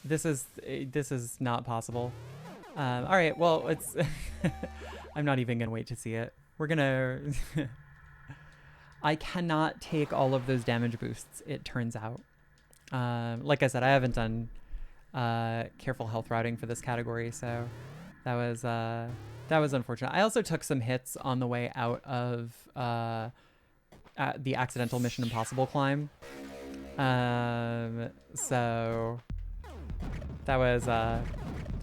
this is not possible. All right, well, it's I'm not even gonna wait to see it. We're gonna I cannot take all of those damage boosts, it turns out. Like I said, I haven't done careful health routing for this category, so that was unfortunate. I also took some hits on the way out of the accidental Mission Impossible climb. So that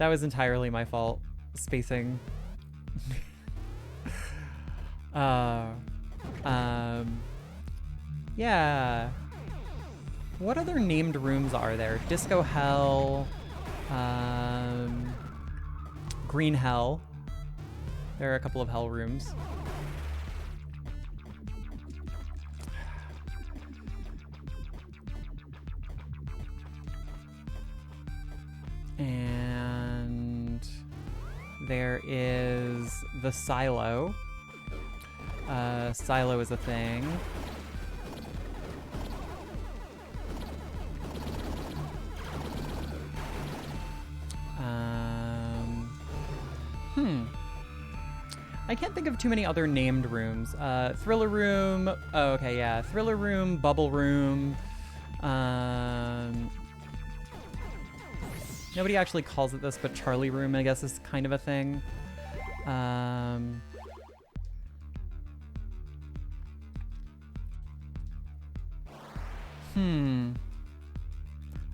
was entirely my fault. Spacing. Yeah. What other named rooms are there? Disco Hell, Green Hell. There are a couple of hell rooms. And there is the Silo. Silo is a thing. I can't think of too many other named rooms. Thriller Room. Oh, okay, yeah. Thriller Room, Bubble Room. Nobody actually calls it this, but Charlie Room, I guess, is kind of a thing.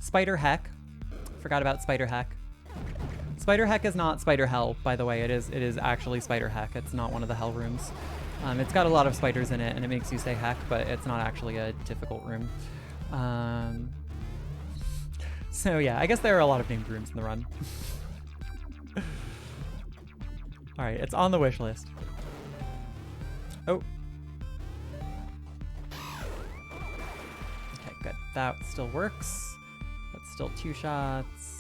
Spider Heck. Forgot about Spider Heck. Spider Heck is not Spider Hell, by the way. It is actually Spider Heck. It's not one of the hell rooms. It's got a lot of spiders in it, and it makes you say heck, but it's not actually a difficult room. So yeah, I guess there are a lot of named rooms in the run. All right, it's on the wish list. Oh. Okay, good. That still works. That's still 2 shots.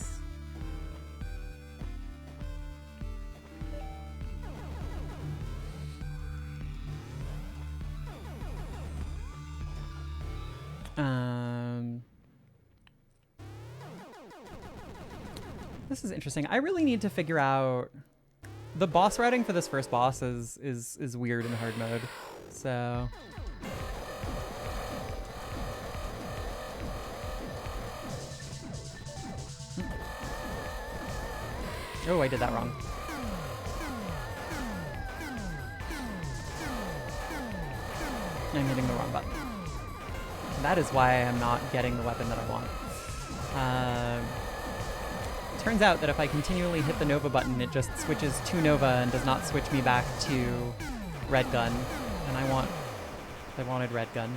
This is interesting. I really need to figure out the boss routing for this first boss is weird in hard mode. So oh, I did that wrong. I'm hitting the wrong button. That is why I am not getting the weapon that I want. Turns out that if I continually hit the Nova button, it just switches to Nova and does not switch me back to Red Gun. And I wanted Red Gun.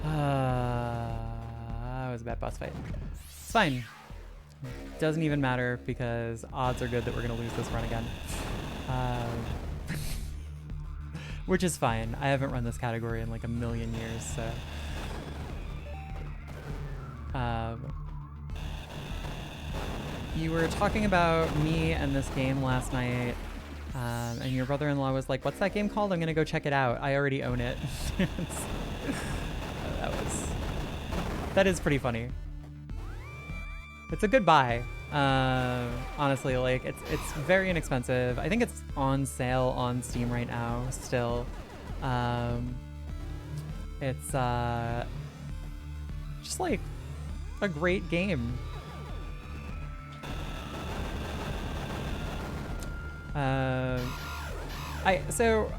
That was a bad boss fight. It's fine. Doesn't even matter because odds are good that we're gonna lose this run again. Which is fine. I haven't run this category in like a million years, so. You were talking about me and this game last night, and your brother-in-law was like, "What's that game called? I'm gonna go check it out. I already own it." That is pretty funny. It's a good buy. Honestly, like it's very inexpensive. I think it's on sale on Steam right now still. It's just like a great game.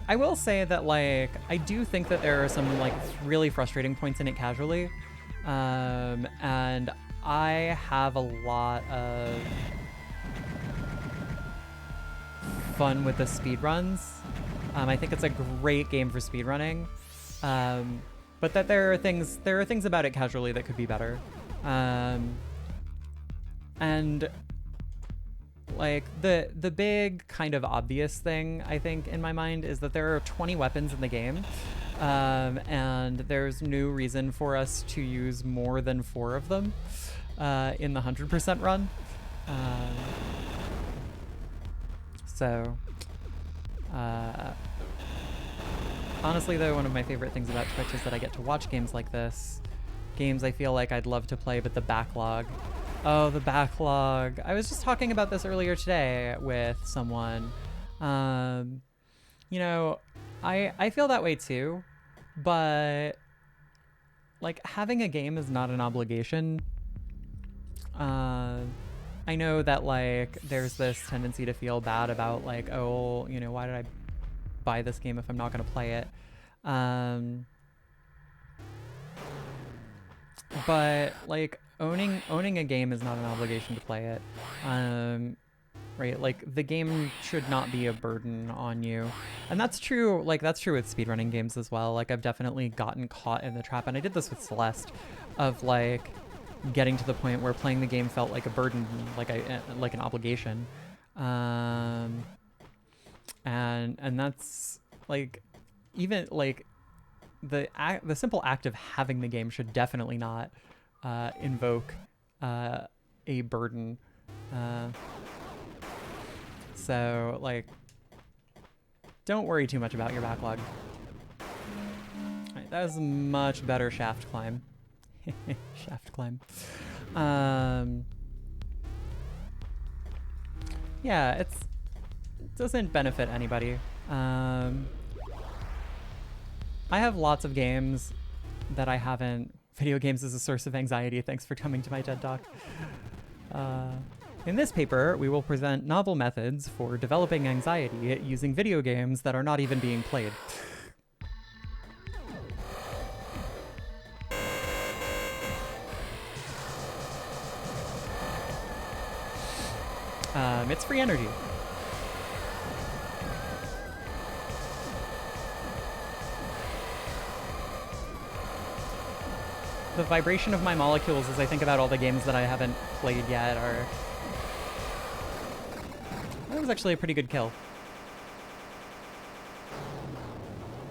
I will say that like I do think that there are some like really frustrating points in it casually, and I have a lot of fun with the speedruns. I think it's a great game for speedrunning, but that there are things about it casually that could be better, and like the big kind of obvious thing I think in my mind is that there are 20 weapons in the game, and there's no reason for us to use more than 4 of them in the 100% run. Honestly though, one of my favorite things about Twitch is that I get to watch games like this games I feel like I'd love to play, but the backlog. Oh, the backlog. I was just talking about this earlier today with someone. You know, I feel that way too, but like having a game is not an obligation. I know that like there's this tendency to feel bad about like, oh, you know, why did I buy this game if I'm not going to play it? But like owning a game is not an obligation to play it. Right? Like the game should not be a burden on you. And that's true, like that's true with speedrunning games as well. Like I've definitely gotten caught in the trap, and I did this with Celeste, of like getting to the point where playing the game felt like a burden, like an obligation. And that's like, even like the simple act of having the game should definitely not invoke a burden. So like, don't worry too much about your backlog. All right, that was a much better shaft climb. Shaft climb. Yeah, it doesn't benefit anybody. I have lots of games that I haven't. Video games is a source of anxiety. Thanks for coming to my TED Talk. In this paper, we will present novel methods for developing anxiety using video games that are not even being played. It's free energy. The vibration of my molecules as I think about all the games that I haven't played yet are... That was actually a pretty good kill.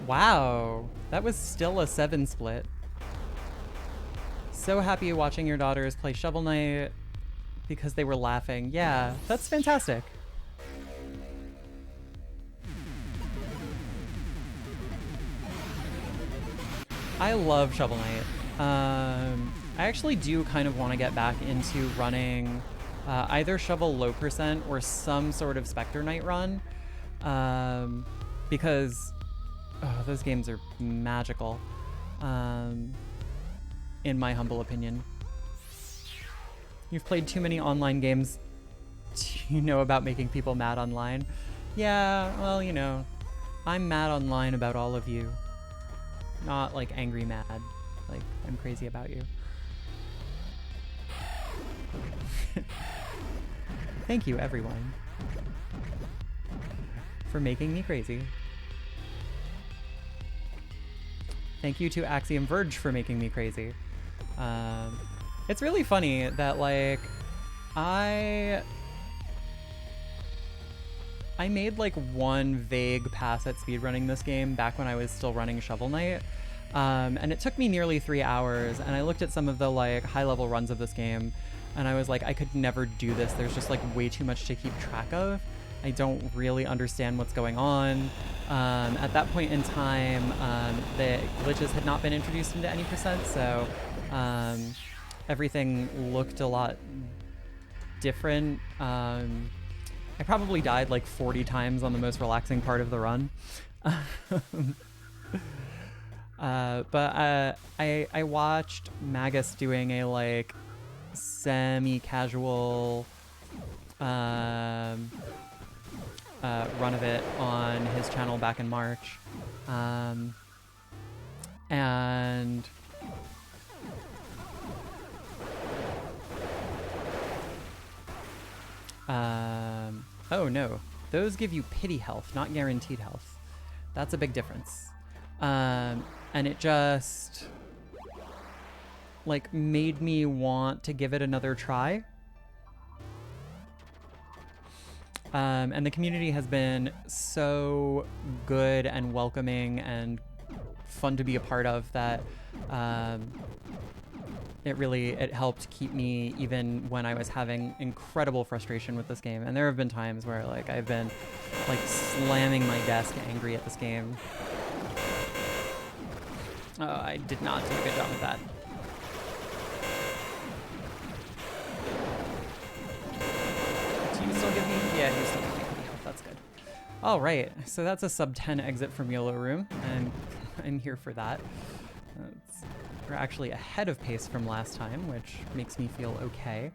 Wow, that was still a 7 split. So happy watching your daughters play Shovel Knight because they were laughing. Yeah, that's fantastic. I love Shovel Knight. I actually do kind of want to get back into running either Shovel low percent or some sort of Spectre Knight run, because those games are magical, in my humble opinion. You've played too many online games to know about making people mad online. Yeah, well, you know, I'm mad online about all of you. Not like angry mad, like I'm crazy about you. Thank you, everyone, for making me crazy. Thank you to Axiom Verge for making me crazy. It's really funny that like I made like one vague pass at speedrunning this game back when I was still running Shovel Knight. And it took me nearly 3 hours, and I looked at some of the like high-level runs of this game, and I was like, I could never do this. There's just like way too much to keep track of. I don't really understand what's going on. At that point in time, the glitches had not been introduced into any percent, so everything looked a lot different. I probably died like 40 times on the most relaxing part of the run. But I watched Magus doing a like semi-casual run of it on his channel back in March. And oh no, those give you pity health, not guaranteed health. That's a big difference. And it just like made me want to give it another try. And the community has been so good and welcoming and fun to be a part of that it helped keep me even when I was having incredible frustration with this game. And there have been times where like I've been like slamming my desk angry at this game. Oh, I did not do a good job of that. All right, so that's a sub 10 exit from YOLO room, and I'm here for that. We're actually ahead of pace from last time, which makes me feel okay.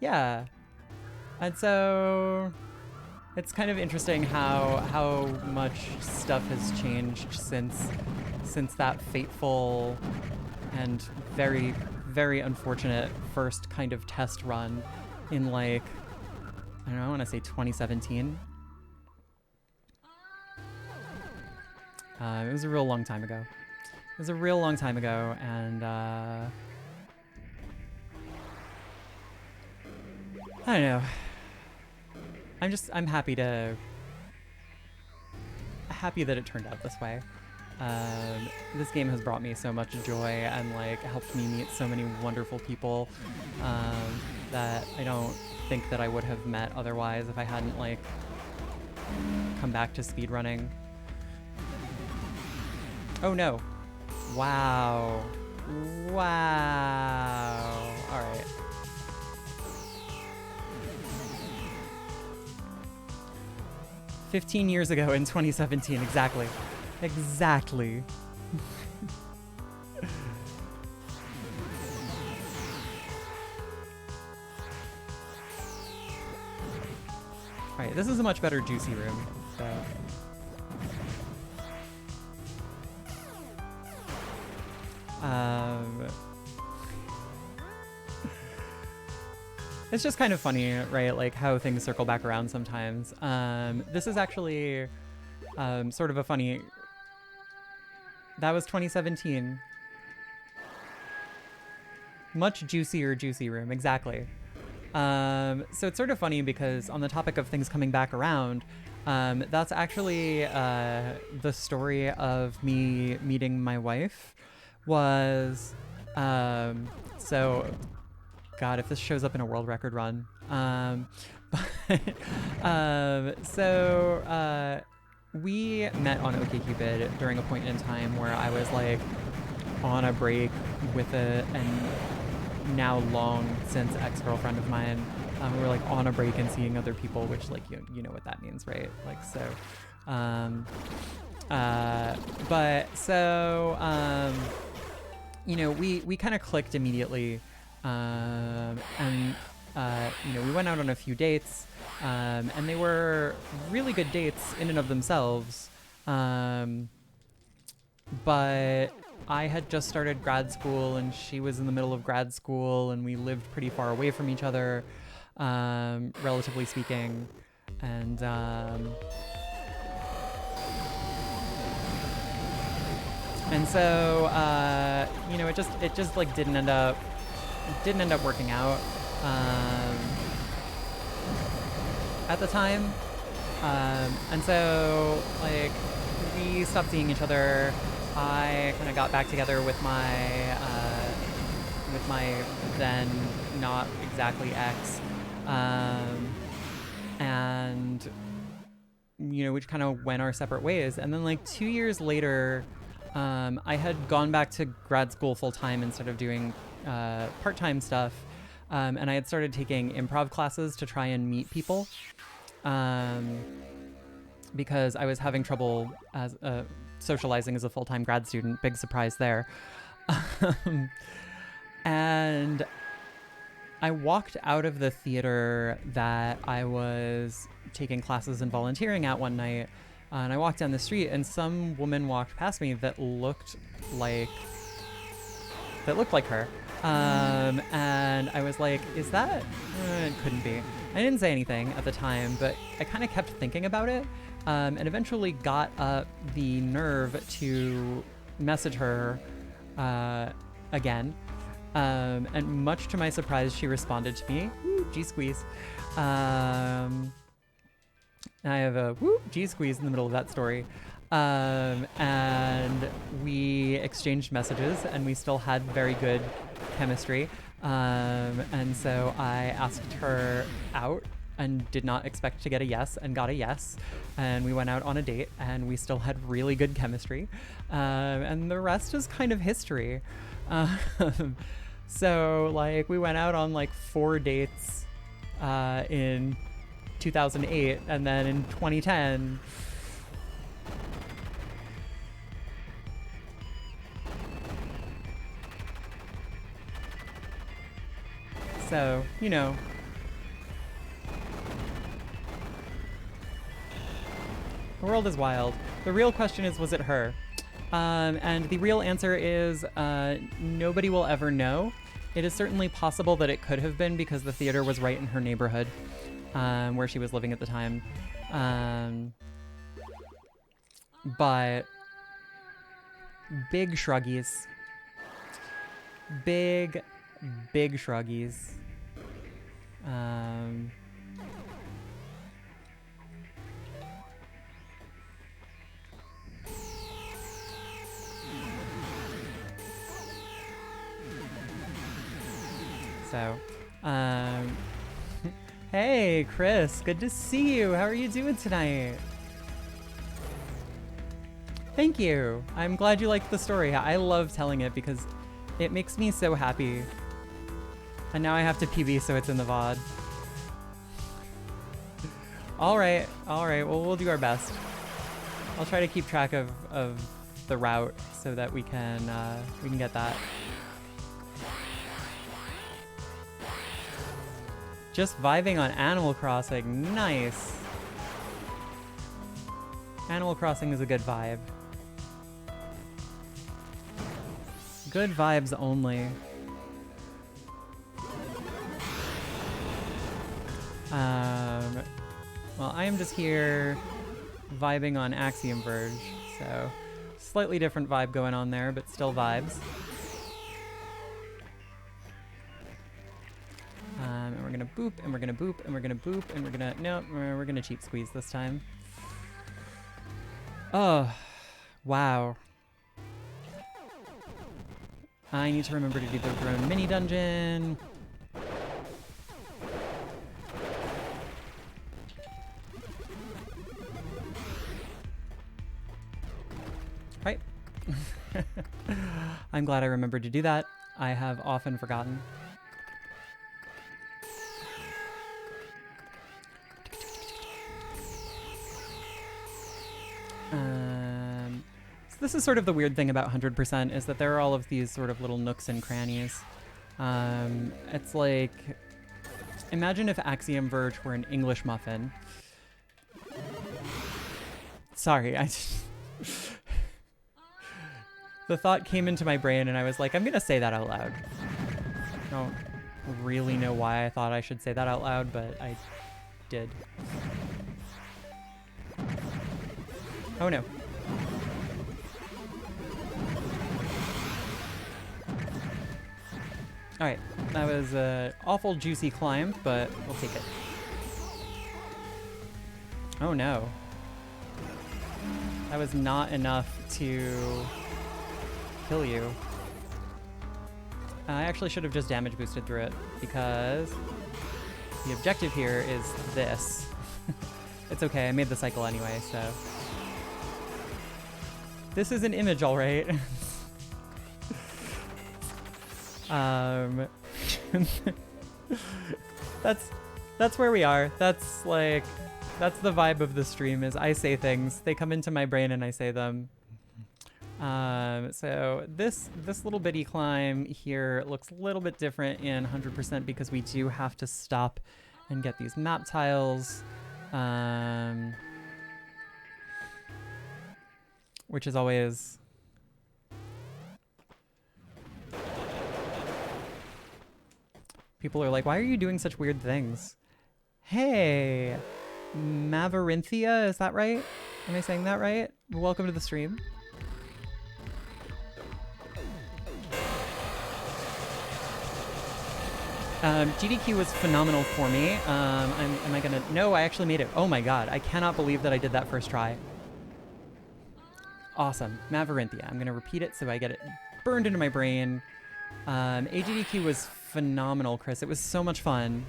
Yeah, and so it's kind of interesting how much stuff has changed since that fateful and very, very unfortunate first kind of test run in, like, I don't know, I want to say 2017. It was a real long time ago. It was a real long time ago, and I don't know. I'm happy that it turned out this way. This game has brought me so much joy and, like, helped me meet so many wonderful people that I don't think that I would have met otherwise if I hadn't, like, come back to speedrunning. Oh no. Wow. Wow. All right. "15 years ago in 2017, exactly. Exactly. Alright, this is a much better juicy room, so. It's just kind of funny, right? Like how things circle back around sometimes. This is actually sort of a funny... That was 2017. Much juicier juicy room, exactly. So it's sort of funny because on the topic of things coming back around, that's actually the story of me meeting my wife. Was so God, if this shows up in a world record run. We met on OkCupid during a point in time where I was, like, on a break with a now long since ex-girlfriend of mine. We were, like, on a break and seeing other people, which, like, you know what that means, right? Like, so you know, we kind of clicked immediately, and you know, we went out on a few dates, and they were really good dates in and of themselves, but I had just started grad school and she was in the middle of grad school, and we lived pretty far away from each other, relatively speaking, and so you know, it just like didn't end up working out at the time, and so, like, we stopped seeing each other. I kind of got back together with my then not exactly ex, and you know, we kind of went our separate ways. And then, like, 2 years later, I had gone back to grad school full time instead of doing part-time stuff, and I had started taking improv classes to try and meet people, because I was having trouble as socializing as a full-time grad student. Big surprise there. And I walked out of the theater that I was taking classes and volunteering at one night, and I walked down the street, and some woman walked past me that looked like her. And I was like, is that... it couldn't be. I didn't say anything at the time, but I kind of kept thinking about it, and eventually got up the nerve to message her again. And much to my surprise, she responded to me. Woo, G-squeeze. And I have a woo, G-squeeze in the middle of that story. And we exchanged messages, and we still had very good chemistry. And so I asked her out and did not expect to get a yes, and got a yes. And we went out on a date, and we still had really good chemistry. And the rest is kind of history. So, like, we went out on, like, 4 dates in 2008, and then in 2010. So, you know. The world is wild. The real question is, was it her? And the real answer is nobody will ever know. It is certainly possible that it could have been because the theater was right in her neighborhood where she was living at the time. But big shruggies. Big shruggies. So, hey, Chris, good to see you. How are you doing tonight? Thank you. I'm glad you liked the story. I love telling it because it makes me so happy. And now I have to PB so it's in the VOD. All right. Well, we'll do our best. I'll try to keep track of the route so that we can get that. Just vibing on Animal Crossing. Nice. Animal Crossing is a good vibe. Good vibes only. Well, I am just here vibing on Axiom Verge, so slightly different vibe going on there, but still vibes. And we're gonna boop, and we're gonna boop, and we're gonna boop, and we're gonna, no, we're gonna cheap squeeze this time. Oh, wow. I need to remember to do the drone mini dungeon. Right. I'm glad I remembered to do that. I have often forgotten. So this is sort of the weird thing about 100% is that there are all of these sort of little nooks and crannies. It's like, imagine if Axiom Verge were an English muffin. Sorry, the thought came into my brain and I was like, I'm gonna say that out loud. I don't really know why I thought I should say that out loud, but I did. Oh no. Alright, that was an awful juicy climb, but we'll take it. Oh no. That was not enough to kill you. I actually should have just damage boosted through it, because the objective here is this. It's okay, I made the cycle anyway, so. This is an image, alright. That's where we are. That's like, that's the vibe of the stream, is I say things, they come into my brain and I say them. So this little bitty climb here looks a little bit different in 100% because we do have to stop and get these map tiles, which is always people are like, why are you doing such weird things? Hey, Mavarinthia, is that right? Am I saying that right? Welcome to the stream. GDQ was phenomenal for me. Am I gonna? No, I actually made it. Oh my god, I cannot believe that I did that first try. Awesome, Mavarinthia. I'm gonna repeat it so I get it burned into my brain. AGDQ was phenomenal, Chris. It was so much fun.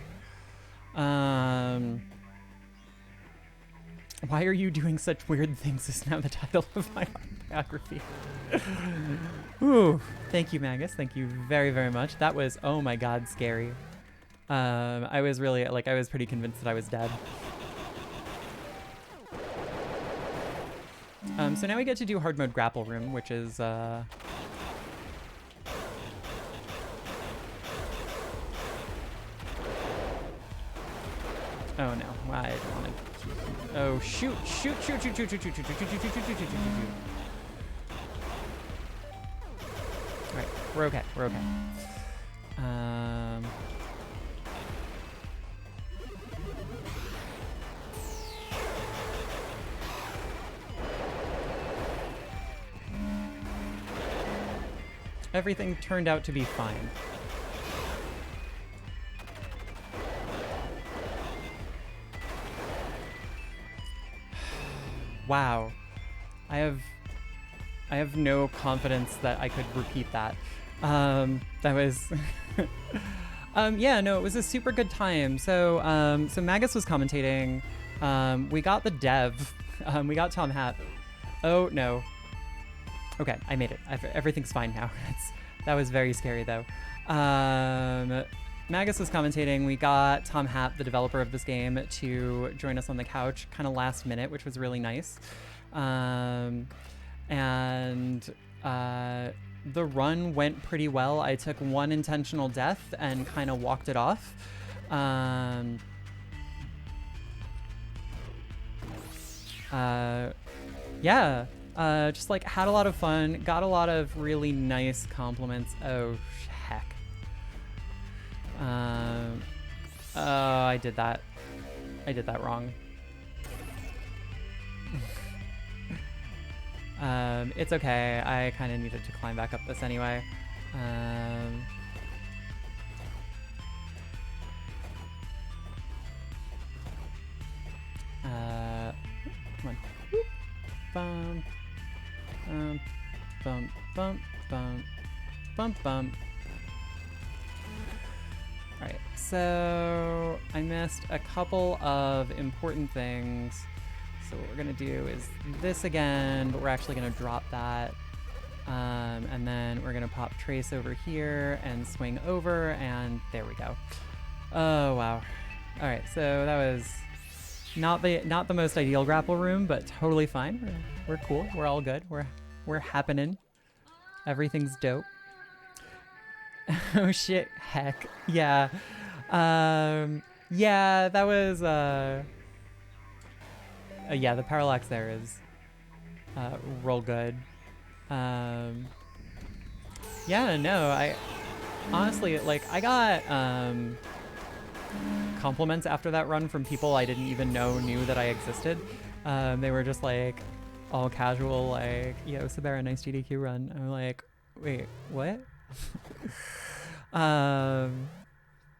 Why are you doing such weird things is now the title of my biography. Ooh, thank you, Magus. Thank you very, very much. That was, oh my god, scary. I was really, like, I was pretty convinced that I was dead. So now we get to do hard mode grapple room, which is oh no, I don't want to. Oh shoot! Shoot! Shoot! Shoot! Shoot! Shoot! Shoot! Shoot! Shoot! Shoot! Shoot! Shoot! Shoot! Shoot! Shoot! Shoot! All right, we're okay. We're okay. Everything turned out to be fine. Wow. I have no confidence that I could repeat that. That was yeah, no, it was a super good time. So so Magus was commentating. We got the dev. We got Tom Hat. Oh no. Okay, I made it. Everything's fine now. That was very scary though. Magus was commentating. We got Tom Hat, the developer of this game, to join us on the couch kind of last minute, which was really nice. And the run went pretty well. I took one intentional death and kind of walked it off. Yeah. Just like had a lot of fun, got a lot of really nice compliments. Oh, heck. Oh, I did that. I did that wrong. It's okay. I kind of needed to climb back up this anyway. Come on. Bum. Bump, bump, bump, bump, bump. Alright, so I missed a couple of important things. So what we're gonna do is this again, but we're actually gonna drop that. And then we're gonna pop Trace over here and swing over, and there we go. Oh, wow. Alright, so that was not the most ideal grapple room, but totally fine. We're cool. We're all good. We're happening. Everything's dope. Oh shit! Heck yeah. Yeah, that was yeah. The parallax there is real good. Yeah, no, I honestly like I got compliments after that run from people I didn't even knew that I existed. They were just like all casual, like, yo, Sabera, nice GDQ run. I'm like, wait, what? That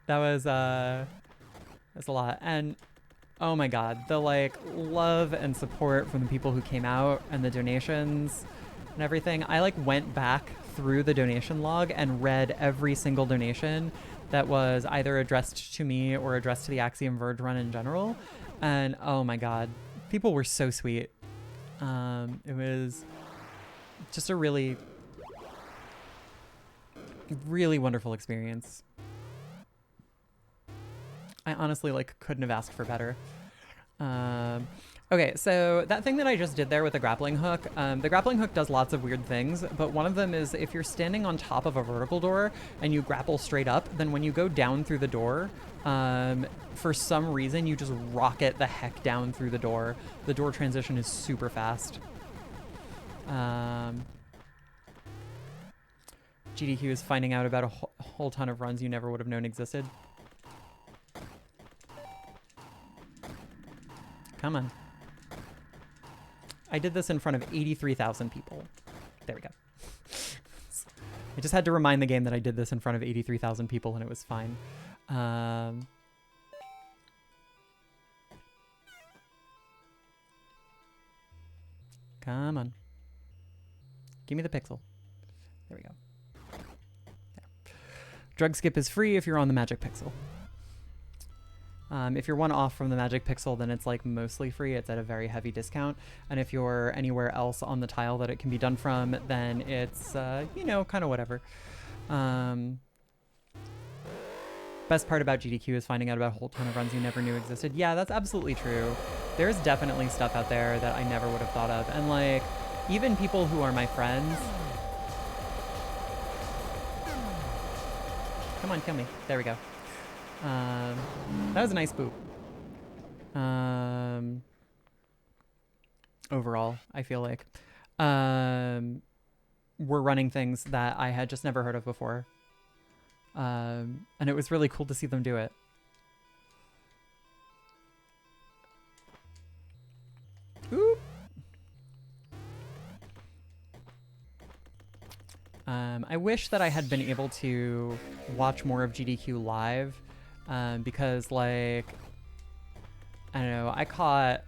was that's a lot. And oh my god, the like love and support from the people who came out and the donations and everything. I like went back through the donation log and read every single donation that was either addressed to me or addressed to the Axiom Verge run in general. And oh my god, people were so sweet. It was just a really, really wonderful experience. I honestly like couldn't have asked for better. Okay, so that thing that I just did there with the grappling hook does lots of weird things, but one of them is if you're standing on top of a vertical door and you grapple straight up, then when you go down through the door, for some reason you just rocket the heck down through the door. The door transition is super fast. GDQ is finding out about a whole ton of runs you never would have known existed. Come on. I did this in front of 83,000 people. There we go. I just had to remind the game that I did this in front of 83,000 people and it was fine. Come on. Give me the pixel. There we go. There. Drug skip is free if you're on the magic pixel. If you're one off from the magic pixel, then it's like mostly free. It's at a very heavy discount. And if you're anywhere else on the tile that it can be done from, then it's, you know, kind of whatever. But Best part about GDQ is finding out about a whole ton of runs you never knew existed. Yeah, that's absolutely true. There's definitely stuff out there that I never would have thought of. And like, even people who are my friends. Come on, kill me. There we go. That was a nice boop. Overall, I feel like. We're running things that I had just never heard of before. And it was really cool to see them do it. Oop. I wish that I had been able to watch more of GDQ live, because like, I don't know, I caught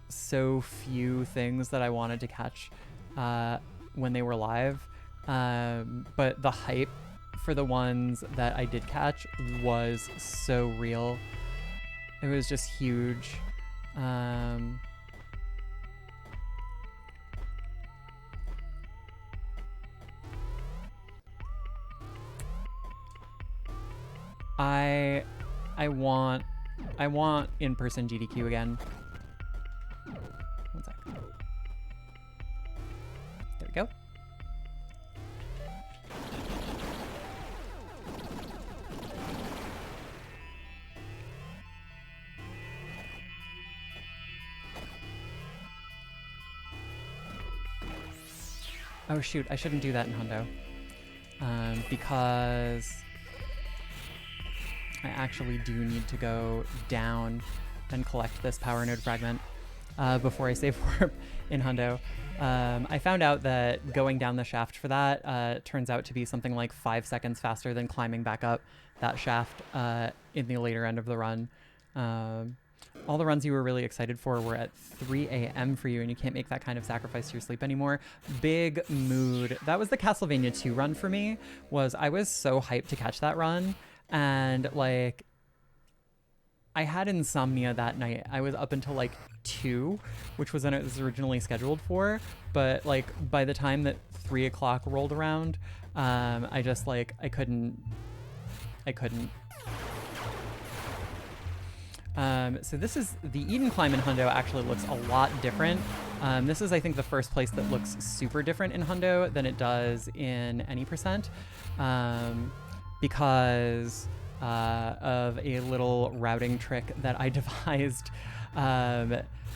so few things that I wanted to catch when they were live, but the hype for the ones that I did catch was so real. It was just huge. I want in-person GDQ again. One sec. There we go. Oh shoot, I shouldn't do that in Hundo. Because I actually do need to go down and collect this power node fragment before I save warp in Hundo. I found out that going down the shaft for that turns out to be something like 5 seconds faster than climbing back up that shaft in the later end of the run. All the runs you were really excited for were at 3 a.m. for you, and you can't make that kind of sacrifice to your sleep anymore. Big mood. That was the Castlevania 2 run for me. I was so hyped to catch that run, and like I had insomnia that night. I was up until like 2, which was when it was originally scheduled for, but like by the time that 3 o'clock rolled around, I just like I couldn't. So this is the Eden Climb in Hundo actually looks a lot different. This is, I think, the first place that looks super different in Hundo than it does in any percent, because of a little routing trick that I devised.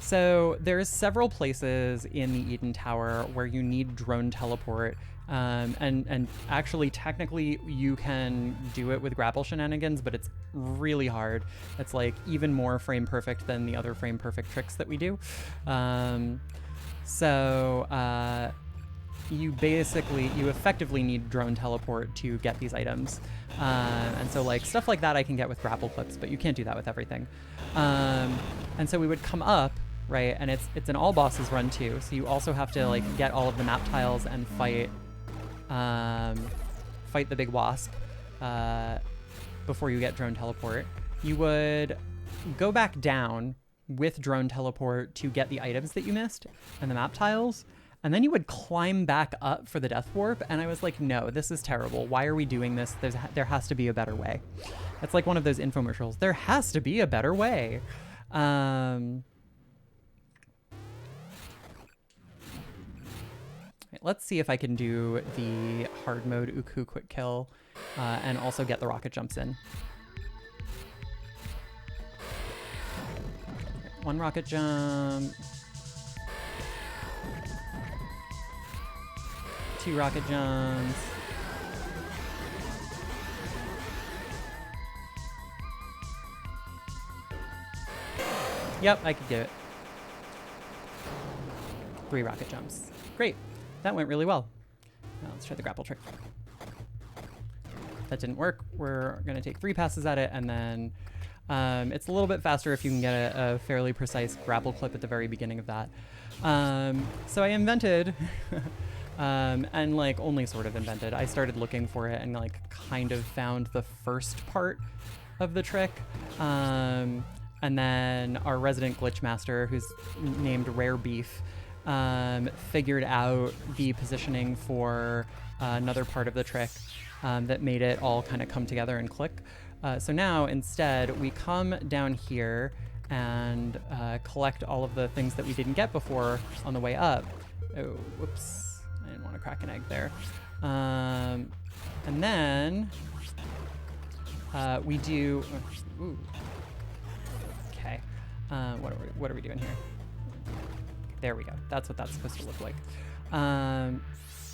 So there's several places in the Eden Tower where you need drone teleport. And actually, technically, you can do it with grapple shenanigans, but it's really hard. It's like even more frame perfect than the other frame perfect tricks that we do. You effectively need drone teleport to get these items. And so like stuff like that I can get with grapple clips, but you can't do that with everything. And so we would come up, right? And it's an all bosses run too. So you also have to like get all of the map tiles and fight the big wasp before you get drone teleport. You would go back down with drone teleport to get the items that you missed and the map tiles, and then you would climb back up for the death warp. And I was like, no, this is terrible. Why are we doing this? There has to be a better way. It's like one of those infomercials. There has to be a better way. Let's see if I can do the hard mode Uku quick kill and also get the rocket jumps in. One rocket jump. 2 rocket jumps. Yep, I could do it. 3 rocket jumps. Great. That went really well. Now let's try the grapple trick. That didn't work. We're going to take 3 passes at it, and then it's a little bit faster if you can get a fairly precise grapple clip at the very beginning of that. So I invented, and like only sort of invented, I started looking for it and like kind of found the first part of the trick. And then our resident glitch master, who's named Rare Beef, figured out the positioning for another part of the trick that made it all kind of come together and click. So now instead we come down here and collect all of the things that we didn't get before on the way up. Oh, whoops, I didn't want to crack an egg there. And then we do, ooh. Okay, what are we doing here? There we go, that's what that's supposed to look like.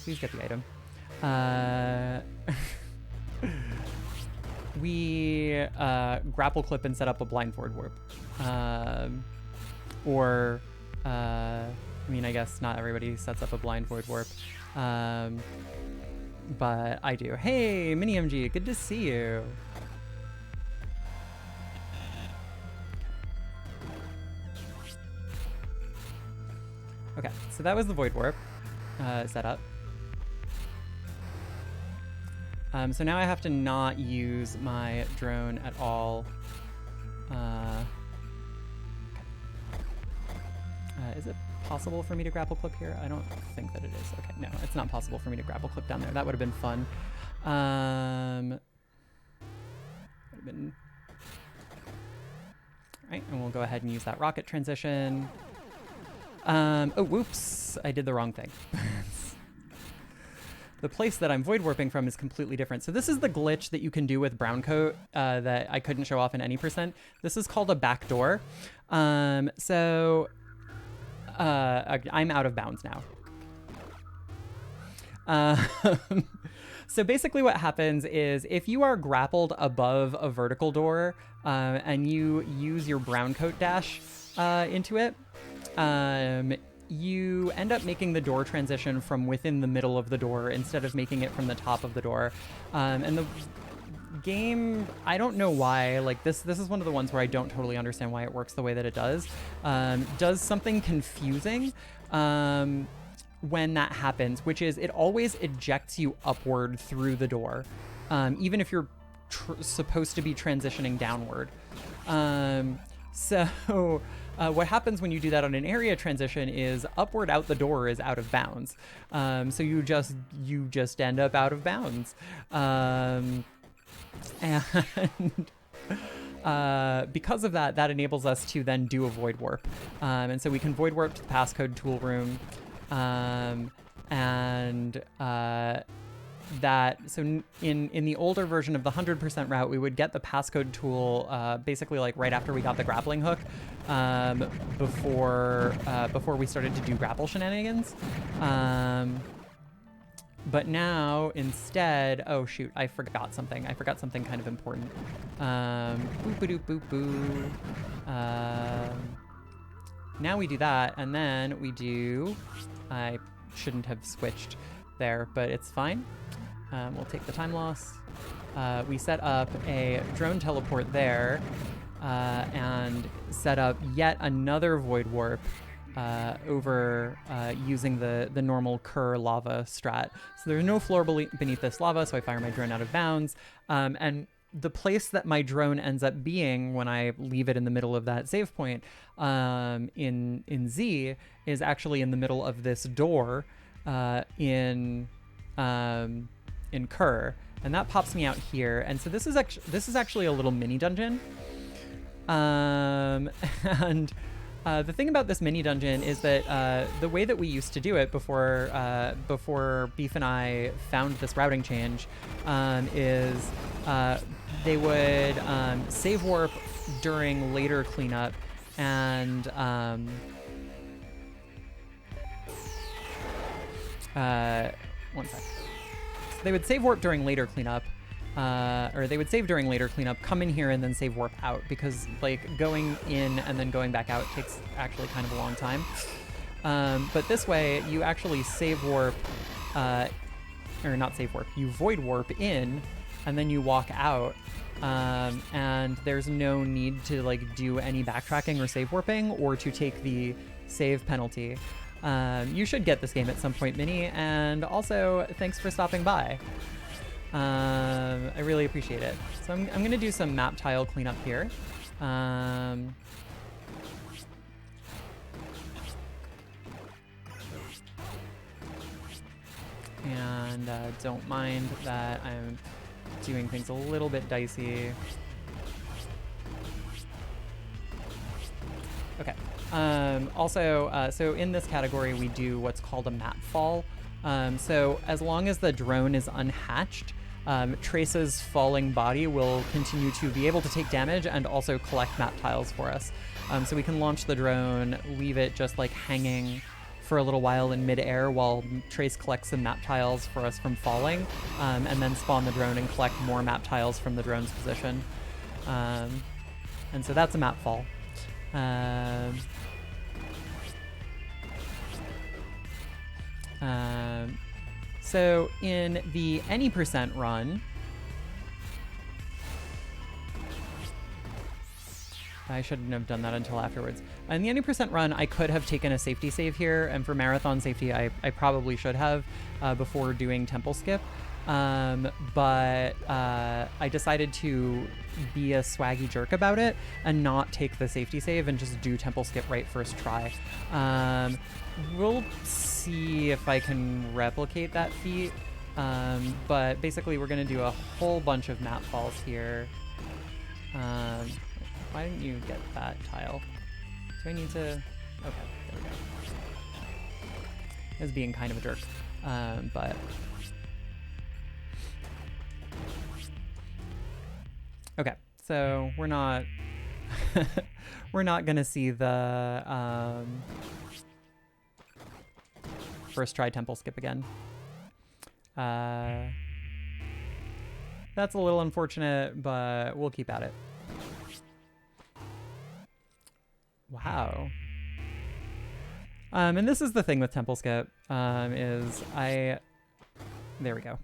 Please get the item. We grapple clip and set up a blind void warp. I mean, I guess not everybody sets up a blind void warp. But I do. Hey, Mini MG, good to see you. Okay, so that was the void warp setup. So now I have to not use my drone at all. Is it possible for me to grapple clip here? I don't think that it is. Okay, no, it's not possible for me to grapple clip down there. That would have been fun. Would have been... All right, and we'll go ahead and use that rocket transition. Oh, whoops, I did the wrong thing. The place that I'm void warping from is completely different. So this is the glitch that you can do with brown coat that I couldn't show off in any %. This is called a backdoor. I'm out of bounds now. So basically what happens is if you are grappled above a vertical door and you use your brown coat dash into it, you end up making the door transition from within the middle of the door instead of making it from the top of the door. And the game, I don't know why, like this is one of the ones where I don't totally understand why it works the way that it does something confusing when that happens, which is it always ejects you upward through the door, even if you're supposed to be transitioning downward. What happens when you do that on an area transition is upward out the door is out of bounds. So you just end up out of bounds. And because of that, that enables us to then do a void warp. And so we can void warp to the passcode tool room. So in the older version of the 100% route, we would get the passcode tool basically like right after we got the grappling hook, before we started to do grapple shenanigans. But now instead, oh shoot, I forgot something. I forgot something kind of important. Boop-a-doop-boop-boo. Now we do that, and then we do, I shouldn't have switched there, but it's fine. We'll take the time loss. We set up a drone teleport there and set up yet another void warp over using the normal Kerr lava strat. So there's no floor beneath this lava, so I fire my drone out of bounds. And the place that my drone ends up being when I leave it in the middle of that save point in Z is actually in the middle of this door in Kerr, and that pops me out here. And so this is actually a little mini dungeon. And the thing about this mini dungeon is that the way that we used to do it before Beef and I found this routing change is they would save warp during later cleanup, and one sec. They would save warp during later cleanup, or they would save during later cleanup, come in here, and then save warp out, because like going in and then going back out takes actually kind of a long time. But this way, you actually save warp, or not save warp, you void warp in, and then you walk out, and there's no need to like do any backtracking or save warping or to take the save penalty. You should get this game at some point, Minnie, and also thanks for stopping by. I really appreciate it. So I'm going to do some map tile cleanup here. and don't mind that I'm doing things a little bit dicey. Okay. Also, so in this category, we do what's called a map fall. So as long as the drone is unhatched, Trace's falling body will continue to be able to take damage and also collect map tiles for us. So we can launch the drone, leave it just like hanging for a little while in midair while Trace collects some map tiles for us from falling, and then spawn the drone and collect more map tiles from the drone's position. And so that's a map fall. So in the any percent run, I shouldn't have done that until afterwards. In the any percent run, I could have taken a safety save here, and for marathon safety, I probably should have before doing temple skip. But I decided to be a swaggy jerk about it and not take the safety save and just do temple skip right first try. We'll see if I can replicate that feat, but basically we're going to do a whole bunch of map falls here. Why didn't you get that tile? Do I need to... Okay, there we go. I was being kind of a jerk, but... Okay, so we're not we're not gonna see the first try temple skip again. That's a little unfortunate, but we'll keep at it. Wow. And this is the thing with temple skip, is there we go.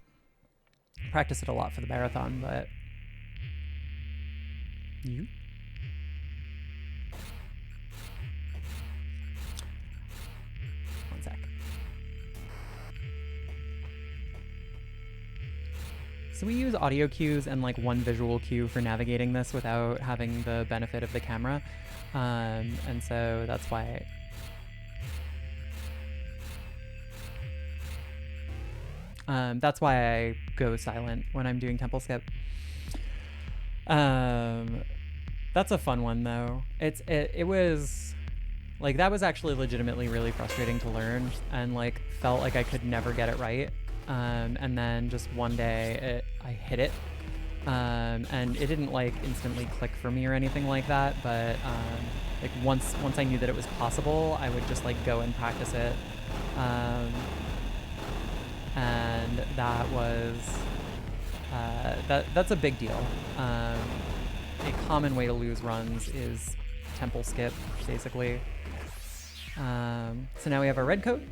Practice it a lot for the marathon, but you? One sec. So we use audio cues and like one visual cue for navigating this without having the benefit of the camera. And so that's why I go silent when I'm doing temple skip. That's a fun one though. It was like, that was actually legitimately really frustrating to learn, and like felt like I could never get it right. And then just one day I hit it, and it didn't like instantly click for me or anything like that, but like once I knew that it was possible, I would just like go and practice it. And that was that's a big deal. A common way to lose runs is temple skip, basically. So now we have our red coat.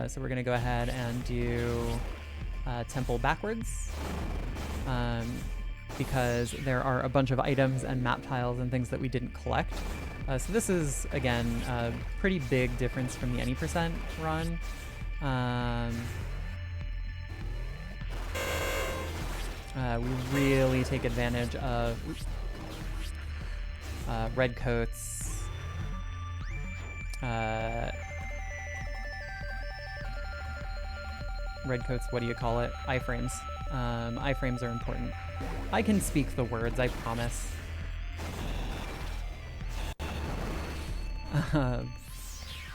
So we're gonna go ahead and do temple backwards, because there are a bunch of items and map tiles and things that we didn't collect. So this is, again, a pretty big difference from the any percent run. We really take advantage of red coats. Red coats, what do you call it? Iframes. Iframes are important. I can speak the words, I promise.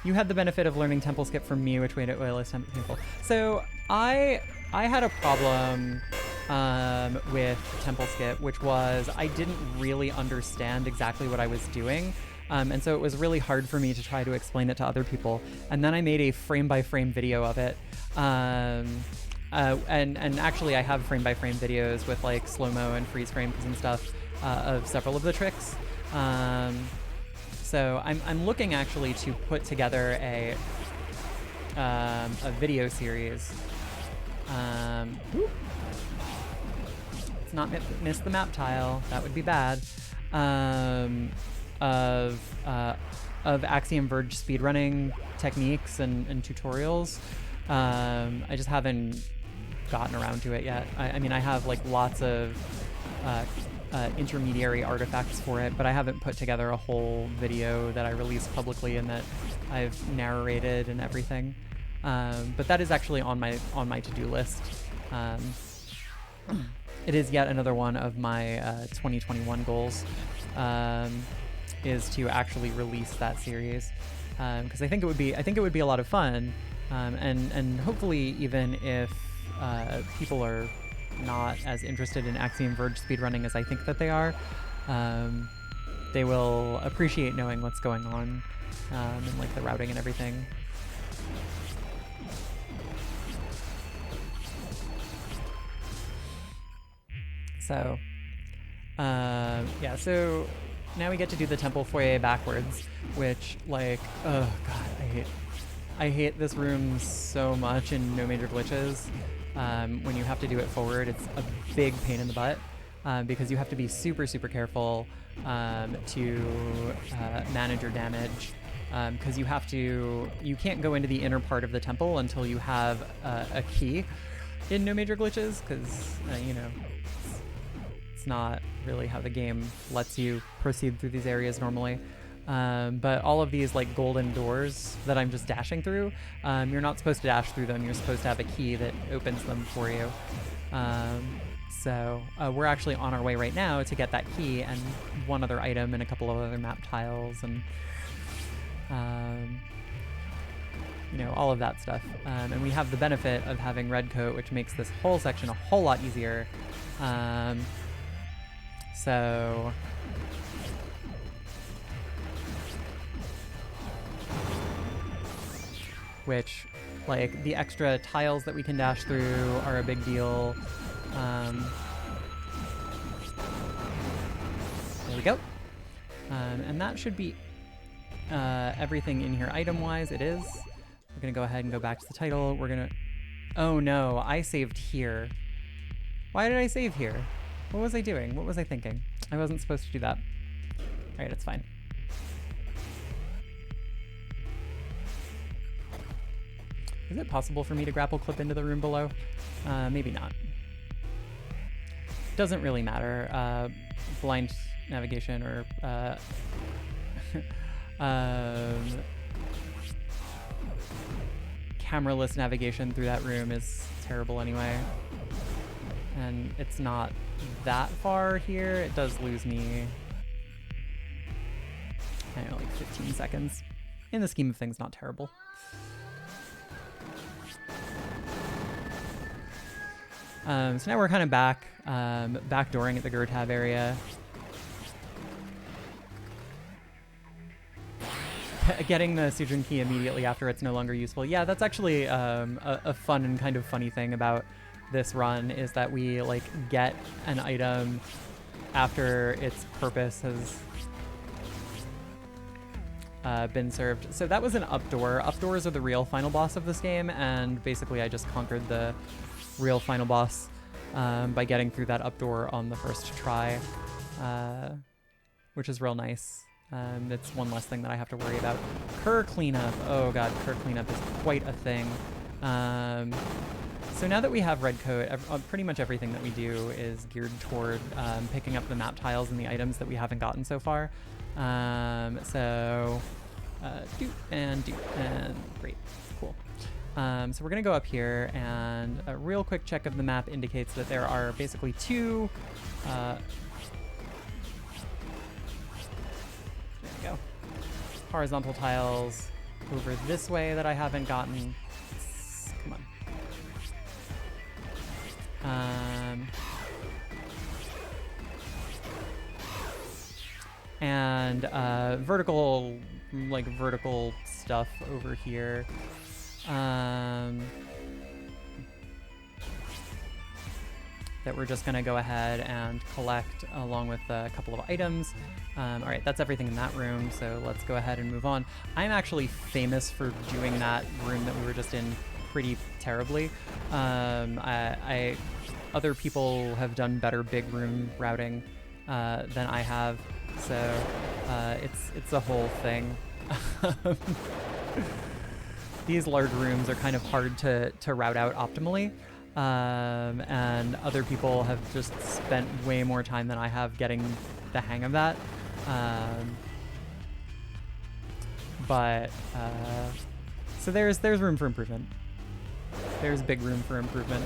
You had the benefit of learning temple skip from me, which made it way less painful. So I had a problem with temple skip, which was I didn't really understand exactly what I was doing. And so it was really hard for me to try to explain it to other people. And then I made a frame-by-frame video of it. And actually I have frame-by-frame videos with like slow-mo and freeze frames and stuff of several of the tricks. So I'm looking actually to put together a video series. Let's not miss the map tile. That would be bad. Of Axiom Verge speedrunning techniques and tutorials. I just haven't gotten around to it yet. I mean, I have like lots of intermediary artifacts for it, but I haven't put together a whole video that I release publicly and that I've narrated and everything. But that is actually on my to-do list. It is yet another one of my 2021 goals, is to actually release that series, because I think it would be a lot of fun, and hopefully even if people are not as interested in Axiom Verge speedrunning as I think that they are, they will appreciate knowing what's going on, and like the routing and everything. So, yeah, so now we get to do the temple foyer backwards, which, like, oh god, I hate this room so much in No Major Glitches. When you have to do it forward, it's a big pain in the butt, because you have to be super, super careful to manage your damage, because you can't go into the inner part of the temple until you have a key in No Major Glitches, because, you know, it's not really how the game lets you proceed through these areas normally. But all of these like golden doors that I'm just dashing through, you're not supposed to dash through them. You're supposed to have a key that opens them for you. So we're actually on our way right now to get that key and one other item and a couple of other map tiles and you know, all of that stuff. And we have the benefit of having red coat, which makes this whole section a whole lot easier. So which, like, the extra tiles that we can dash through are a big deal. There we go. And that should be everything in here item-wise. It is. We're gonna go ahead and go back to the title. We're gonna... Oh no, I saved here. Why did I save here? What was I doing? What was I thinking? I wasn't supposed to do that. Alright, it's fine. Is it possible for me to grapple clip into the room below? Maybe not. Doesn't really matter. Blind navigation or cameraless navigation through that room is terrible anyway. And it's not that far here. It does lose me, I don't know, like 15 seconds. In the scheme of things, not terrible. So now we're kind of backdooring at the Gertab area. Getting the Sujin key immediately after it's no longer useful. Yeah, that's actually a fun and kind of funny thing about this run, is that we like get an item after its purpose has been served. So that was an up door. Up doors are the real final boss of this game, and basically I just conquered the real final boss by getting through that up door on the first try, which is real nice. It's one less thing that I have to worry about. Cur cleanup. Oh god, cur cleanup is quite a thing. So now that we have red coat, pretty much everything that we do is geared toward picking up the map tiles and the items that we haven't gotten so far. So doot and great, cool. So we're gonna go up here, and a real quick check of the map indicates that there are basically two there we go, horizontal tiles over this way that I haven't gotten. Come on. And vertical stuff over here. That we're just gonna go ahead and collect along with a couple of items. All right, that's everything in that room, so let's go ahead and move on. I'm actually famous for doing that room that we were just in pretty terribly. Other people have done better big room routing than I have, so it's a whole thing. These large rooms are kind of hard to route out optimally, and other people have just spent way more time than I have getting the hang of that. So so there's room for improvement. There's big room for improvement,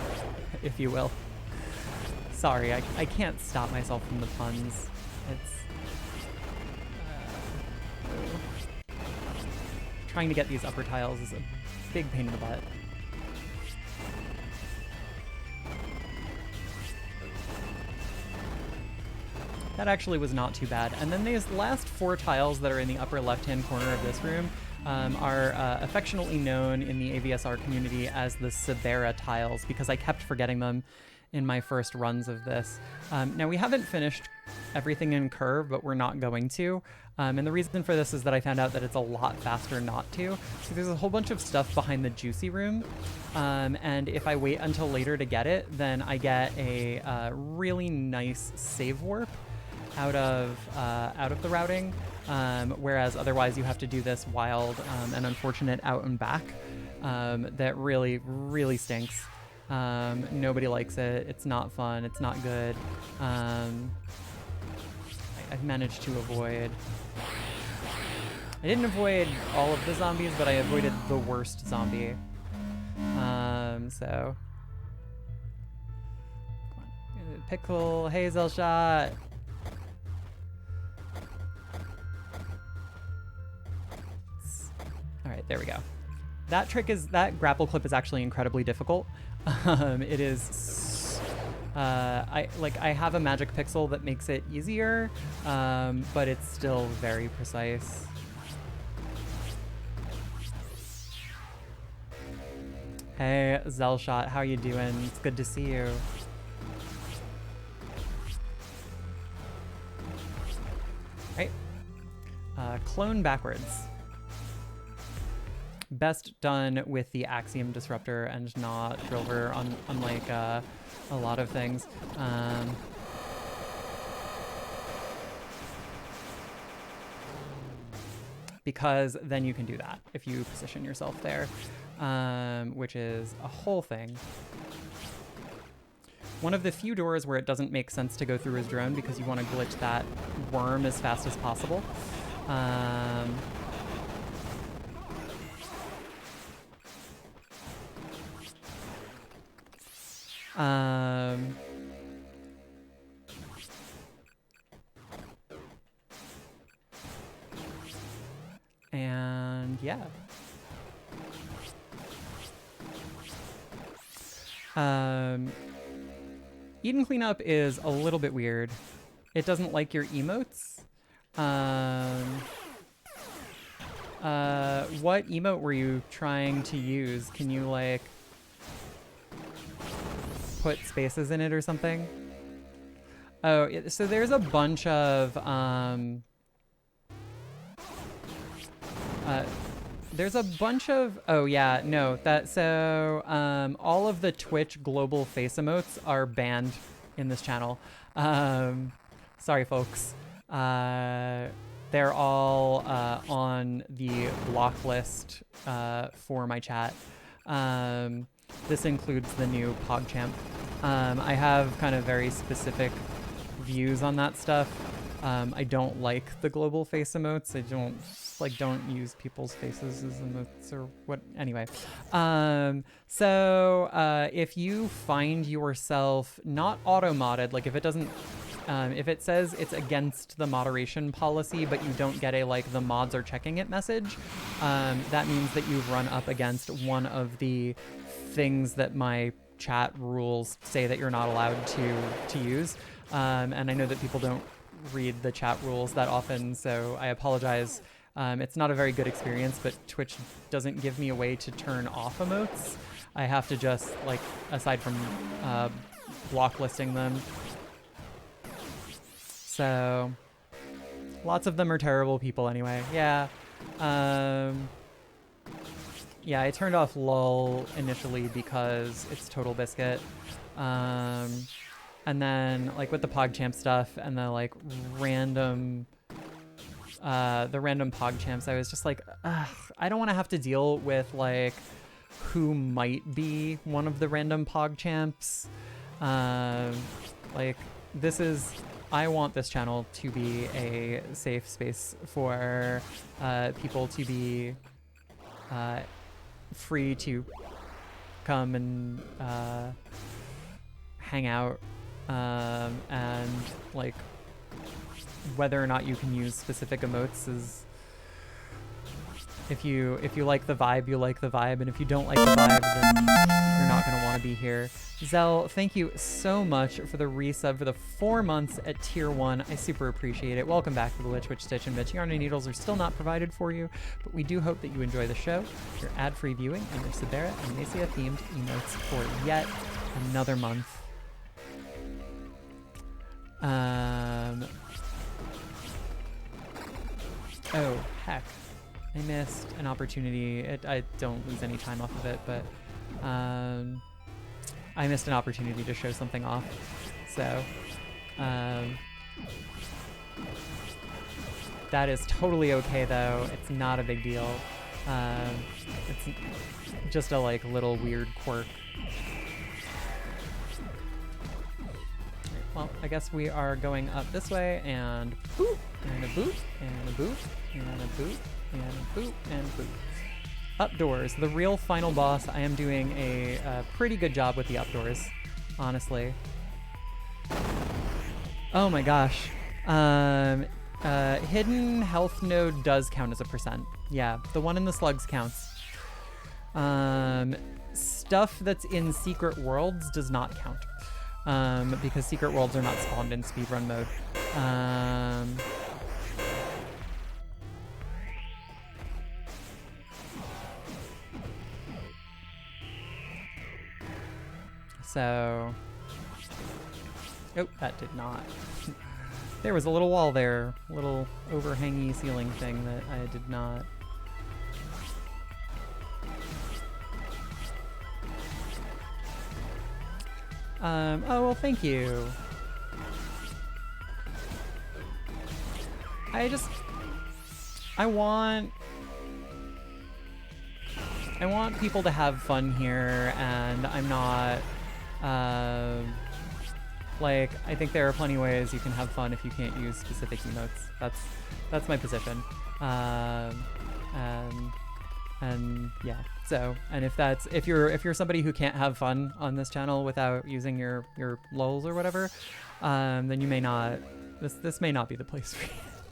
if you will. Sorry, I can't stop myself from the puns. It's trying to get these upper tiles is a big pain in the butt. That actually was not too bad. And then these last 4 tiles that are in the upper left-hand corner of this room are affectionately known in the AVSR community as the Sabera tiles, because I kept forgetting them in my first runs of this. Now, we haven't finished everything in Curve, but we're not going to. And the reason for this is that I found out that it's a lot faster not to. So there's a whole bunch of stuff behind the Juicy Room. And if I wait until later to get it, then I get a really nice save warp out of the routing, whereas otherwise you have to do this wild and unfortunate out and back that really stinks. Nobody likes it. It's not fun. It's not good. I've managed to avoid. I didn't avoid all of the zombies, but I avoided the worst zombie. So come on. Pickle Hazel shot. All right, there we go. That grapple clip is actually incredibly difficult. It is, I have a magic pixel that makes it easier, but it's still very precise. Hey, Zelshot, how you doing? It's good to see you. Right. Clone backwards. Best done with the Axiom disruptor and not Drilver, unlike a lot of things. Because then you can do that if you position yourself there, which is a whole thing. One of the few doors where it doesn't make sense to go through his drone because you want to glitch that worm as fast as possible. And yeah. Eden Cleanup is a little bit weird. It doesn't like your emotes. What emote were you trying to use? Can you like put spaces in it or something? Oh, so there's a bunch of oh yeah, no, all of the Twitch global face emotes are banned in this channel. Sorry folks. They're all on the block list for my chat. This includes the new PogChamp. I have kind of very specific views on that stuff. I don't like the global face emotes. I don't use people's faces as emotes or what. Anyway, so if you find yourself not auto-modded, like if it doesn't, if it says it's against the moderation policy, but you don't get a like the mods are checking it message, that means that you've run up against one of the things that my chat rules say that you're not allowed to use. And I know that people don't read the chat rules that often, so I apologize. It's not a very good experience, but Twitch doesn't give me a way to turn off emotes. I have to just, like, aside from block listing them. So, lots of them are terrible people anyway. Yeah. Yeah, I turned off LOL initially because it's Total Biscuit. And then, like, with the PogChamp stuff and the, like, random PogChamps, I was just like, ugh, I don't want to have to deal with, like, who might be one of the random PogChamps. Like, I want this channel to be a safe space for people to be free to come and hang out, and like whether or not you can use specific emotes is, if you like the vibe, you like the vibe, and if you don't like the vibe, then you're not going to want to be here. Zell, thank you so much for the resub for the 4 months at tier 1. I super appreciate it. Welcome back to the Witch, Stitch, and Bitch. Yarn and Needles are still not provided for you, but we do hope that you enjoy the show, your ad-free viewing, and your Sabera and Macia themed emotes for yet another month. Oh, heck. I missed an opportunity. I don't lose any time off of it, but I missed an opportunity to show something off. So that is totally okay, though. It's not a big deal. It's just a like little weird quirk. Well, I guess we are going up this way, and boop, and a boop, and a boop, and a boop, and a boop, and a boop. Updoors, the real final boss. I am doing a pretty good job with the updoors, honestly. Oh my gosh. Hidden health node does count as a %. Yeah, the one in the slugs counts. Stuff that's in secret worlds does not count. Because secret worlds are not spawned in speedrun mode. So, oh, that did not. There was a little wall there, a little overhangy ceiling thing that I did not. Oh, well, thank you. I want people to have fun here, and I'm not, like, I think there are plenty of ways you can have fun if you can't use specific emotes. That's my position. And yeah, so, and if you're somebody who can't have fun on this channel without using your lols or whatever, then you may not, this may not be the place for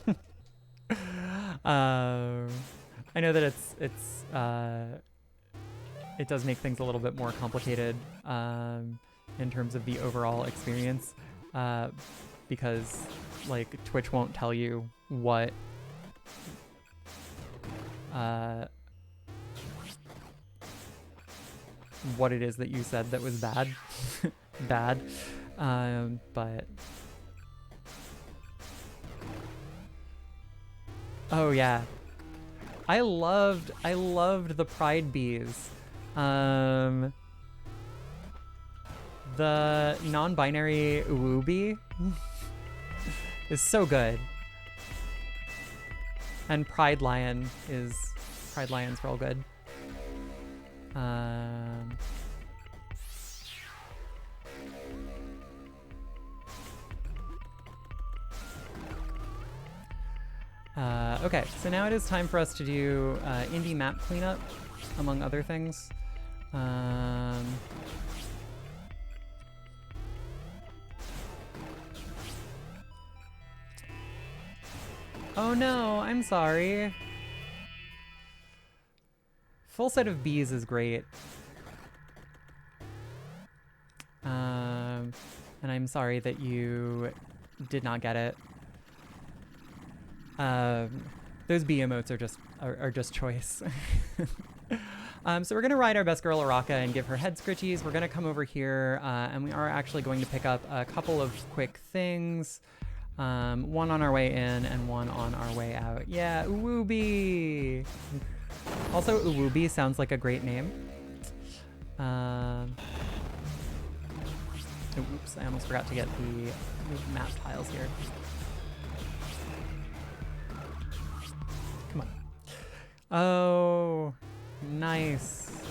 you. I know that it does make things a little bit more complicated in terms of the overall experience, because like Twitch won't tell you what it is that you said that was bad. But oh yeah, I loved the Pride Bees. The non-binary Wooby is so good, and Pride Lion's real good. Okay, so now it is time for us to do indie map cleanup, among other things. Oh no, I'm sorry. Full set of bees is great. And I'm sorry that you did not get it. Those bee emotes are just choice. So we're gonna ride our best girl Araka and give her head scritchies. We're gonna come over here, and we are actually going to pick up a couple of quick things. One on our way in and one on our way out. Yeah, Uwoobi! Also, Uwoobi sounds like a great name. Oh, oops, I almost forgot to get the map tiles here. Come on. Oh, nice.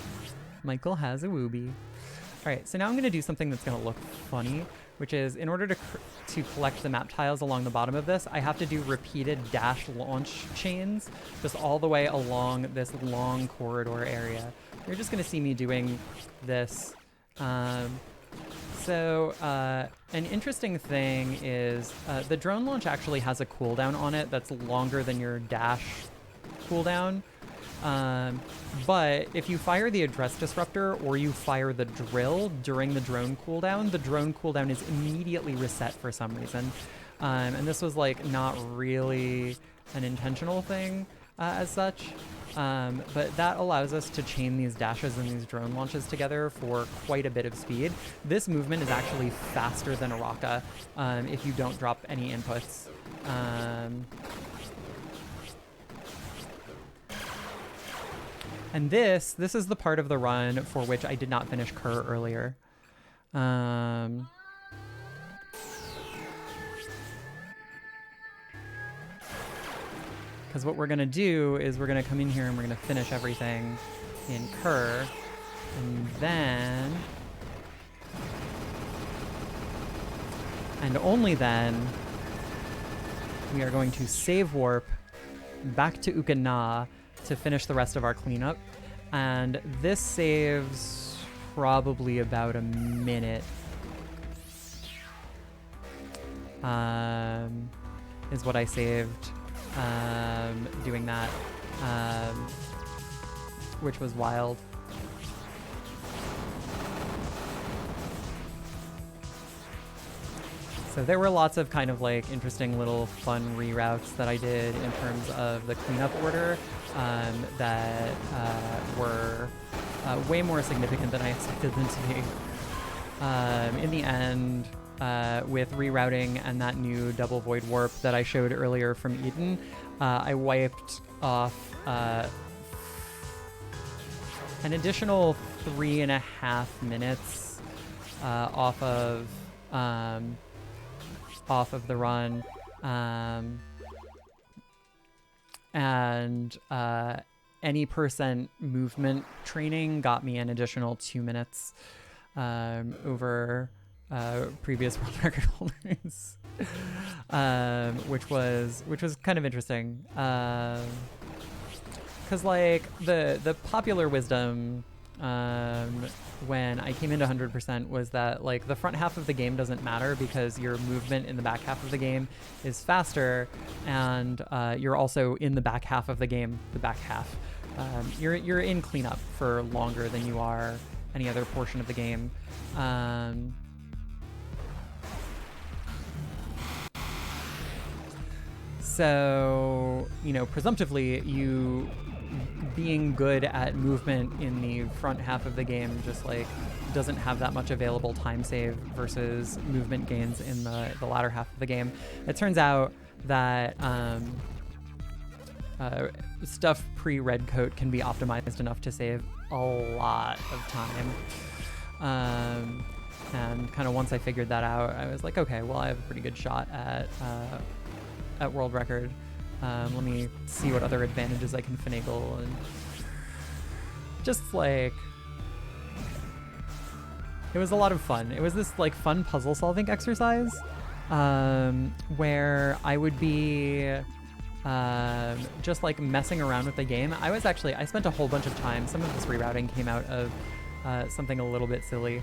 Michael has a Wooby. All right, so now I'm going to do something that's going to look funny, which is in order to collect the map tiles along the bottom of this, I have to do repeated dash launch chains just all the way along this long corridor area, you're just going to see me doing this. An interesting thing is the drone launch actually has a cooldown on it that's longer than your dash cooldown. But if you fire the address disruptor or you fire the drill during the drone cooldown is immediately reset for some reason. And this was like not really an intentional thing as such. But that allows us to chain these dashes and these drone launches together for quite a bit of speed. This movement is actually faster than a Raka if you don't drop any inputs. And this is the part of the run for which I did not finish Kerr earlier. Because what we're going to do is we're going to come in here and we're going to finish everything in Kerr. And then, and only then, we are going to save warp back to Ukana to finish the rest of our cleanup. And this saves probably about a minute. Is what I saved doing that, which was wild. So there were lots of kind of like interesting little fun reroutes that I did in terms of the cleanup order that were way more significant than I expected them to be. In the end, with rerouting and that new double void warp that I showed earlier from Eden, I wiped off an additional 3.5 minutes off of the run, and any percent movement training got me an additional 2 minutes over previous world record holders, which was kind of interesting, because like the popular wisdom when I came into 100% was that like the front half of the game doesn't matter because your movement in the back half of the game is faster, and you're also in the back half of the game, you're in cleanup for longer than you are any other portion of the game. So, you know, presumptively, you being good at movement in the front half of the game just like doesn't have that much available time save versus movement gains in the latter half of the game. It turns out that stuff pre-red coat can be optimized enough to save a lot of time. And kind of once I figured that out, I was like, okay, well, I have a pretty good shot at world record. Let me see what other advantages I can finagle, and just like, it was a lot of fun. It was this like fun puzzle solving exercise where I would be just like messing around with the game. I spent a whole bunch of time. Some of this rerouting came out of something a little bit silly,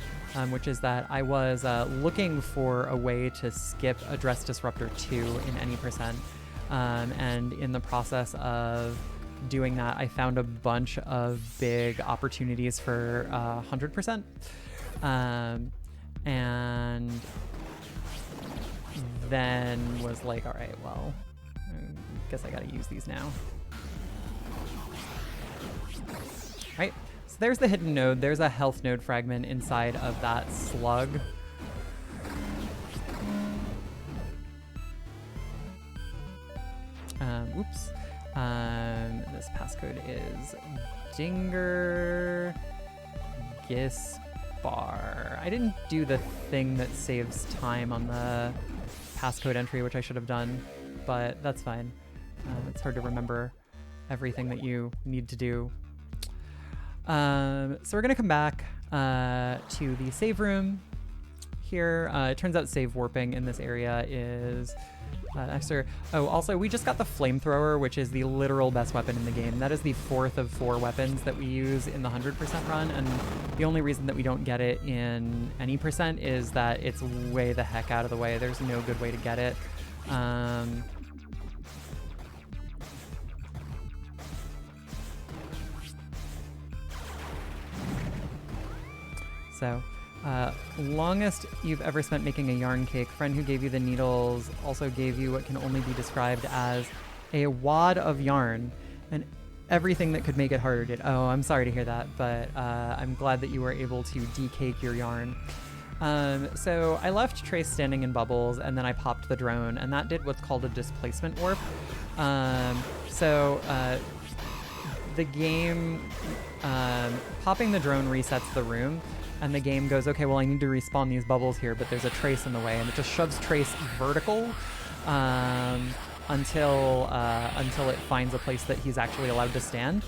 which is that I was looking for a way to skip Address Disruptor 2 in any percent. And in the process of doing that, I found a bunch of big opportunities for 100%. And then was like, all right, well, I guess I gotta use these now. Right, so there's the hidden node. There's a health node fragment inside of that slug. Oops. This passcode is Dinger Gisbar. I didn't do the thing that saves time on the passcode entry, which I should have done, but that's fine. It's hard to remember everything that you need to do. So we're gonna come back to the save room here. It turns out save warping in this area is Oh, also, we just got the Flamethrower, which is the literal best weapon in the game. That is the 4th of 4 weapons that we use in the 100% run, and the only reason that we don't get it in any percent is that it's way the heck out of the way. There's no good way to get it. So, longest you've ever spent making a yarn cake. Friend who gave you the needles also gave you what can only be described as a wad of yarn, and everything that could make it harder did. Oh, I'm sorry to hear that, but I'm glad that you were able to decake your yarn. So I left Trace standing in bubbles, and then I popped the drone, and that did what's called a displacement warp. The game, popping the drone resets the room, and the game goes, okay, well, I need to respawn these bubbles here, but there's a Trace in the way, and it just shoves Trace vertical until it finds a place that he's actually allowed to stand.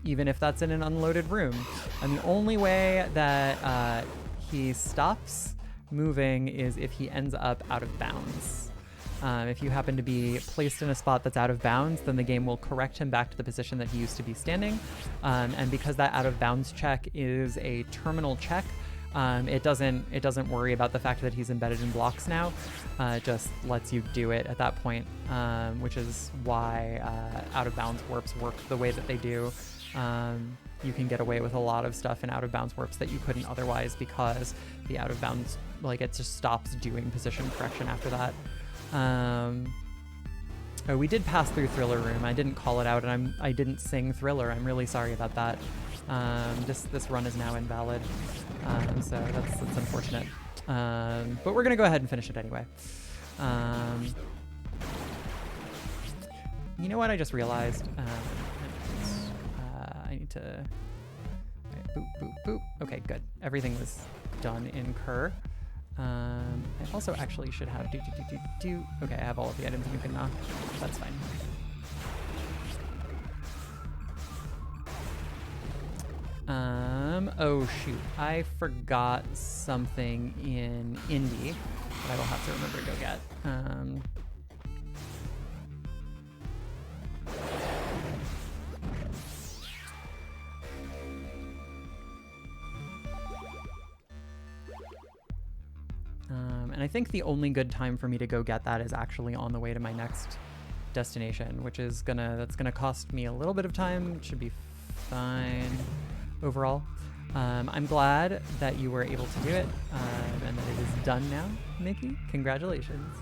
Even if that's in an unloaded room. And the only way that he stops moving is if he ends up out of bounds. If you happen to be placed in a spot that's out of bounds, then the game will correct him back to the position that he used to be standing. And because that out of bounds check is a terminal check, it doesn't worry about the fact that he's embedded in blocks now. It just lets you do it at that point, which is why out of bounds warps work the way that they do. You can get away with a lot of stuff in out of bounds warps that you couldn't otherwise, because the out of bounds, like, it just stops doing position correction after that. Oh, we did pass through Thriller Room. I didn't call it out, and I didn't sing Thriller. I'm really sorry about that. This run is now invalid, so that's unfortunate. But we're gonna go ahead and finish it anyway. You know what I just realized? I need to... Right, boop, boop, boop. Okay, good. Everything was done in Cur. I also actually should have do. Okay, I have all of the items you can knock. That's fine. Oh shoot, I forgot something in Indy that I will have to remember to go get. And I think the only good time for me to go get that is actually on the way to my next destination, which is that's gonna cost me a little bit of time. It should be fine overall. I'm glad that you were able to do it, and that it is done now, Mickey. Congratulations.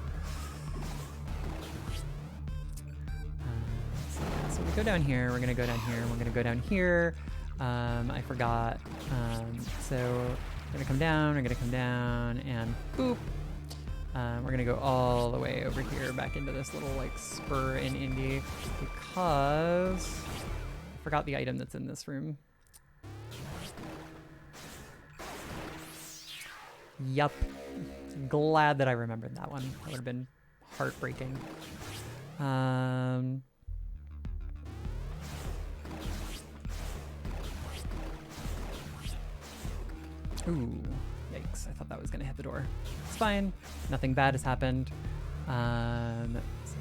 So we go down here, we're gonna go down here, and we're gonna go down here. I forgot. So we're gonna come down, and boop. We're gonna go all the way over here back into this little like spur in Indy, because I forgot the item that's in this room. Yup. Glad that I remembered that one. That would have been heartbreaking. Ooh, yikes. I thought that was gonna hit the door. It's fine. Nothing bad has happened. So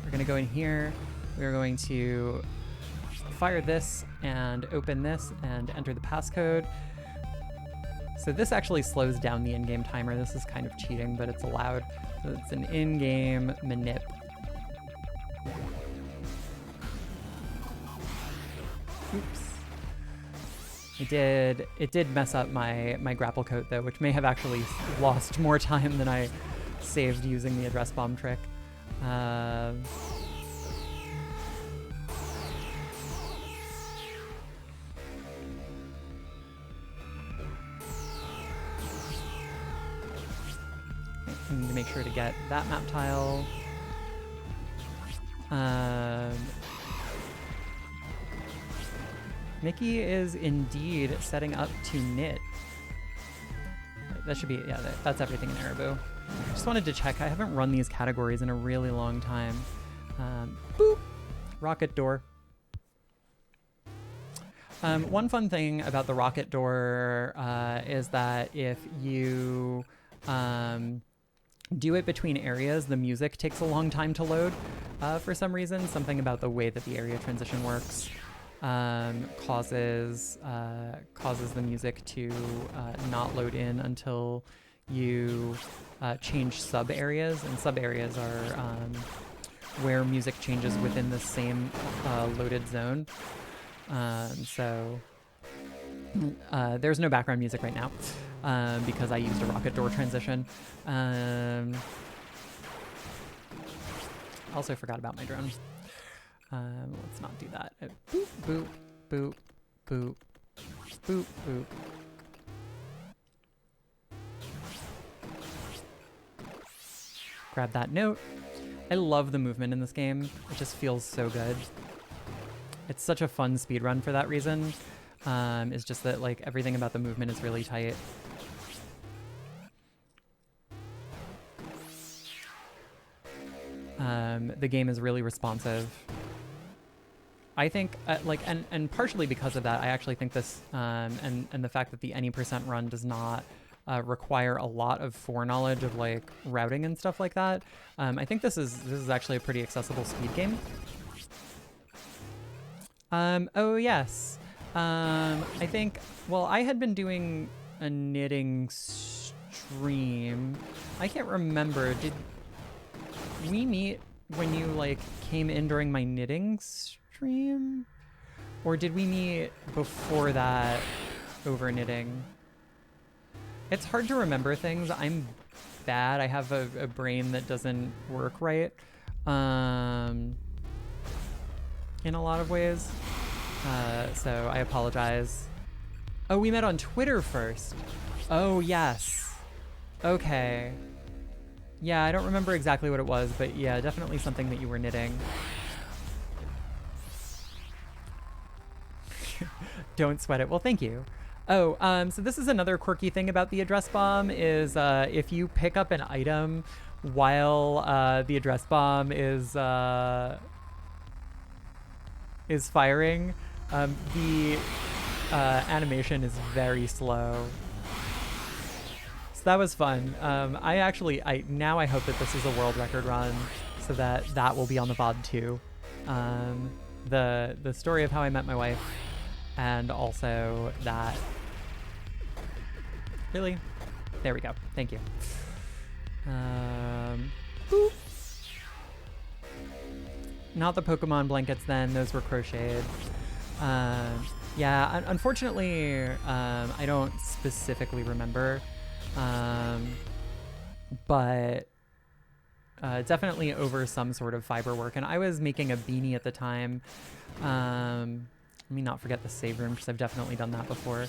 we're gonna go in here. We're going to fire this and open this and enter the passcode. So this actually slows down the in-game timer. This is kind of cheating, but it's allowed. So it's an in-game manip. Oops. It did mess up my grapple coat though, which may have actually lost more time than I saved using the address bomb trick. I need to make sure to get that map tile. Mickey is indeed setting up to knit. That should be, yeah, that's everything in Ereboo. Just wanted to check. I haven't run these categories in a really long time. Boop! Rocket door. One fun thing about the rocket door is that if you do it between areas, the music takes a long time to load for some reason. Something about the way that the area transition works causes the music to not load in until you change sub areas, and sub areas are where music changes within the same loaded zone. So there's no background music right now because I used a rocket door transition. Also forgot about my drone. Let's not do that. Boop, boop, boop, boop, boop, boop. Grab that note. I love the movement in this game. It just feels so good. It's such a fun speedrun for that reason. It's just that like everything about the movement is really tight. The game is really responsive. I think and partially because of that, I actually think this and the fact that the any % run does not require a lot of foreknowledge of like routing and stuff like that. I think this is actually a pretty accessible speed game. Oh yes. I think, well, I had been doing a knitting stream. I can't remember. Did we meet when you like came in during my knitting stream? Or did we meet before that over knitting? It's hard to remember things. I'm bad. I have a brain that doesn't work right in a lot of ways. So I apologize. Oh, we met on Twitter first. Oh, yes. Okay. Yeah, I don't remember exactly what it was, but yeah, definitely something that you were knitting. Don't sweat it. Well, thank you. Oh, so this is another quirky thing about the address bomb is if you pick up an item while the address bomb is firing, the animation is very slow. So that was fun. Now I hope that this is a world record run so that will be on the VOD too. The story of how I met my wife and also that. Really? There we go. Thank you. Boop. Not the Pokemon blankets then, those were crocheted. Yeah, unfortunately, I don't specifically remember, but definitely over some sort of fiber work. And I was making a beanie at the time. Let me not forget the save room because I've definitely done that before.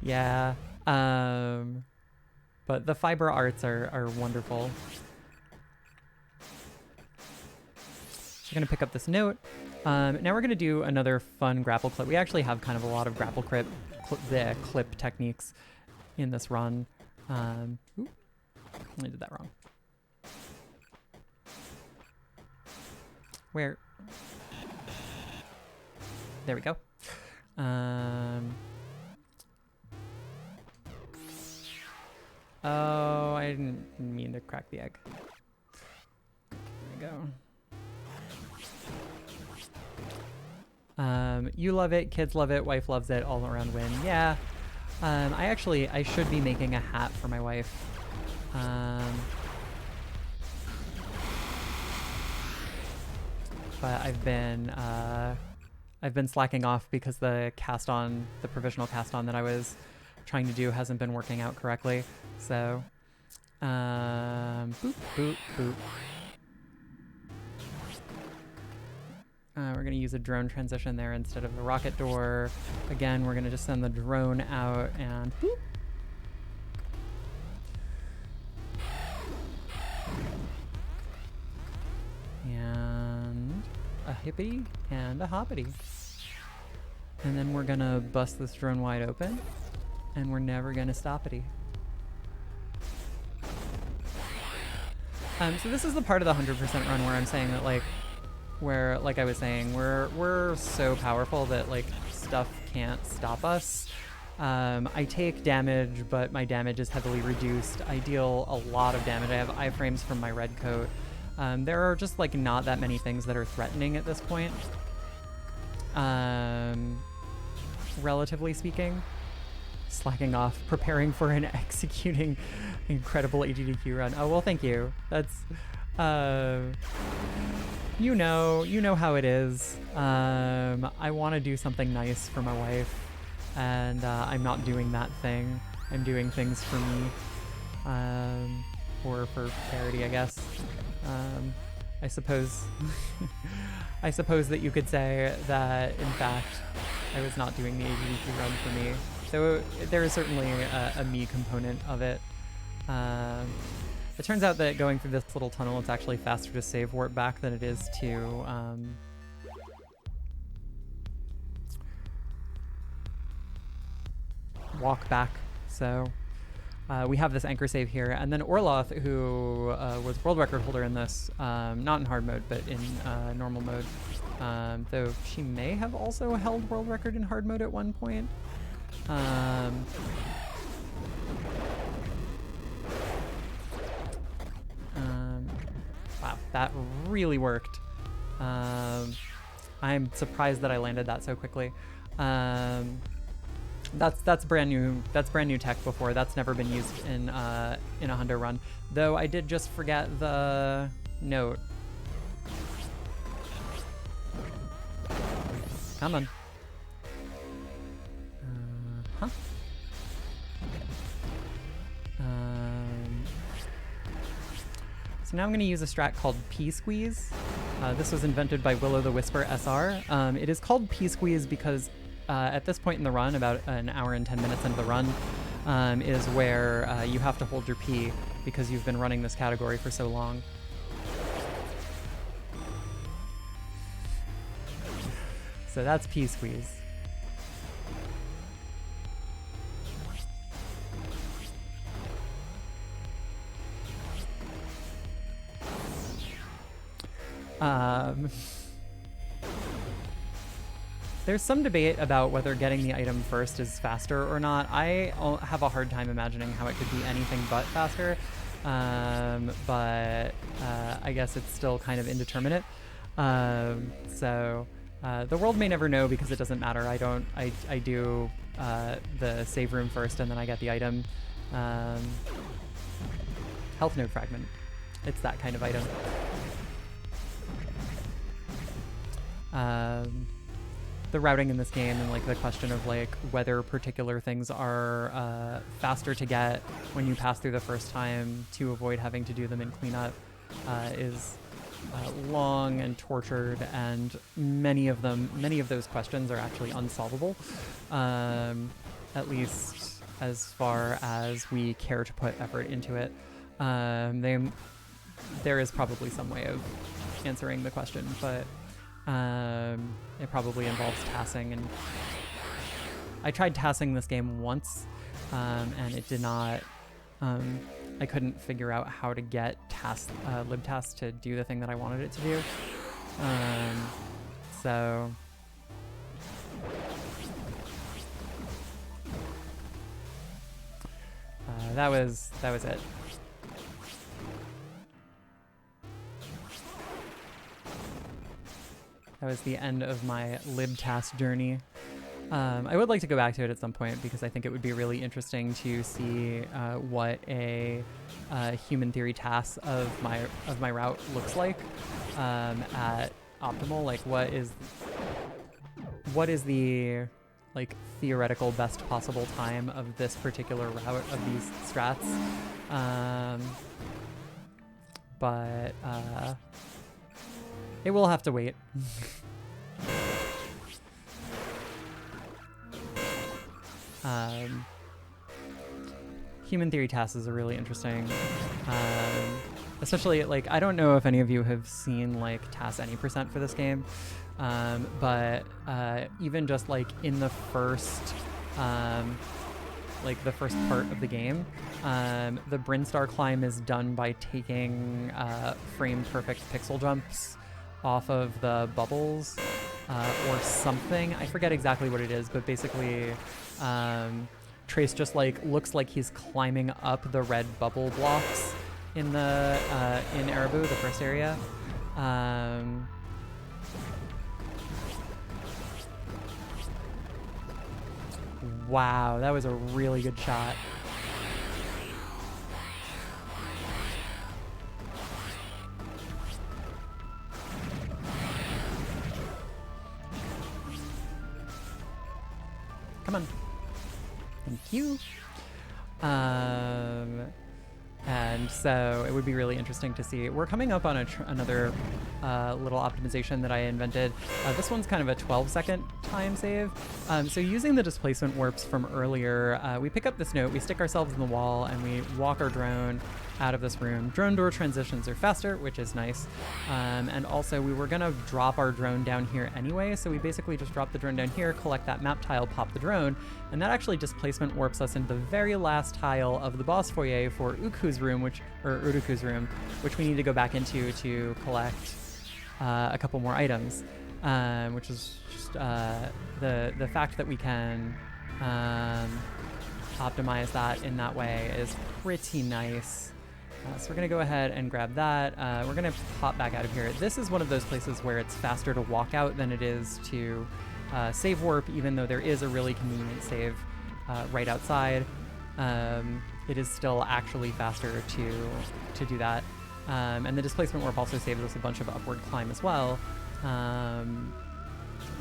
Yeah, but the fiber arts are wonderful. We're gonna pick up this note. Now we're gonna do another fun grapple clip. We actually have kind of a lot of grapple clip techniques in this run. Ooh, I did that wrong. Where? There we go. Oh, I didn't mean to crack the egg. There we go. You love it, kids love it, wife loves it, all around win. Yeah. I should be making a hat for my wife. But I've been slacking off because the provisional cast on that I was trying to do hasn't been working out correctly. So, boop, boop, boop. We're going to use a drone transition there instead of the rocket door. Again, we're going to just send the drone out and boop. And a hippity and a hoppity. And then we're going to bust this drone wide open. And we're never going to stop it. So this is the part of the 100% run where I'm saying that, like, where, like I was saying, we're so powerful that like stuff can't stop us. I take damage, but my damage is heavily reduced. I deal a lot of damage. I have iframes from my red coat. There are just like not that many things that are threatening at this point. Relatively speaking. Slacking off, preparing for and executing incredible AGDQ run. Oh, well, thank you. That's, you know how it is. I want to do something nice for my wife, and I'm not doing that thing. I'm doing things for me, or for charity, I guess. I suppose, I suppose that you could say that, in fact, I was not doing the AGDQ run for me. So there is certainly a me component of it. It turns out that going through this little tunnel, it's actually faster to save warp back than it is to walk back. So we have this anchor save here. And then Orloth, who was world record holder in this, not in hard mode, but in normal mode. Though she may have also held world record in hard mode at one point. Wow, that really worked. I'm surprised that I landed that so quickly. That's brand new. That's brand new tech before. That's never been used in a hundo run. Though I did just forget the note. Come on. Huh? So now I'm going to use a strat called P-Squeeze. This was invented by Willow the Whisper SR. It is called P-Squeeze because at this point in the run, about an hour and 10 minutes into the run, is where you have to hold your P because you've been running this category for so long. So that's P-Squeeze. There's some debate about whether getting the item first is faster or not. I have a hard time imagining how it could be anything but faster, but I guess it's still kind of indeterminate. So the world may never know because it doesn't matter. I do the save room first and then I get the item. Health node fragment. It's that kind of item. The routing in this game and like the question of like whether particular things are faster to get when you pass through the first time to avoid having to do them in cleanup is long and tortured, and many of those questions are actually unsolvable, at least as far as we care to put effort into it. There is probably some way of answering the question, but it probably involves tassing, and I tried tassing this game once, and it did not, I couldn't figure out how to get libtass to do the thing that I wanted it to do. So that was it. That was the end of my libtass journey. I would like to go back to it at some point because I think it would be really interesting to see what a human theory task of my route looks like at optimal. Like, what is the like theoretical best possible time of this particular route of these strats? But it will have to wait. Human theory tasks are really interesting. Especially, like, I don't know if any of you have seen, like, TAS any % for this game, but even just, like, in the first, the first part of the game, the Brinstar Climb is done by taking frame-perfect pixel jumps off of the bubbles or something. I forget exactly what it is, but basically Trace just like looks like he's climbing up the red bubble blocks in the in Arabu, the first area. Wow, that was a really good shot. Come on. Thank you. And so it would be really interesting to see. We're coming up on another little optimization that I invented. This one's kind of a 12-second time save. So using the displacement warps from earlier, we pick up this note, we stick ourselves in the wall, and we walk our drone out of this room. Drone door transitions are faster, which is nice. And also we were gonna drop our drone down here anyway, so we basically just drop the drone down here, collect that map tile, pop the drone, and that actually displacement warps us into the very last tile of the boss foyer for Uku's room, Uruku's room, which we need to go back into to collect a couple more items, which is just the fact that we can optimize that in that way is pretty nice. So we're gonna go ahead and grab that. We're gonna pop back out of here. This is one of those places where it's faster to walk out than it is to save warp, even though there is a really convenient save right outside. It is still actually faster to do that. And the displacement warp also saves us a bunch of upward climb as well,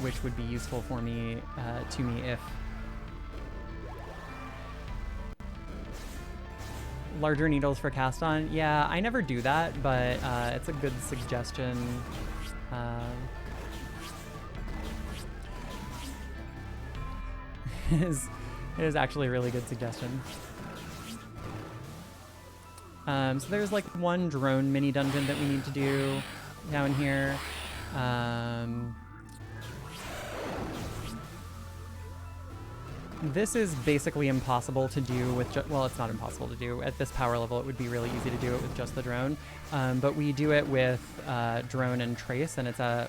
which would be useful for me, to me if larger needles for cast on. Yeah, I never do that, but it's a good suggestion. It is actually a really good suggestion. So there's like one drone mini dungeon that we need to do down here. This is basically impossible to do with, well, it's not impossible to do. At this power level, it would be really easy to do it with just the drone. But we do it with drone and trace, and it's a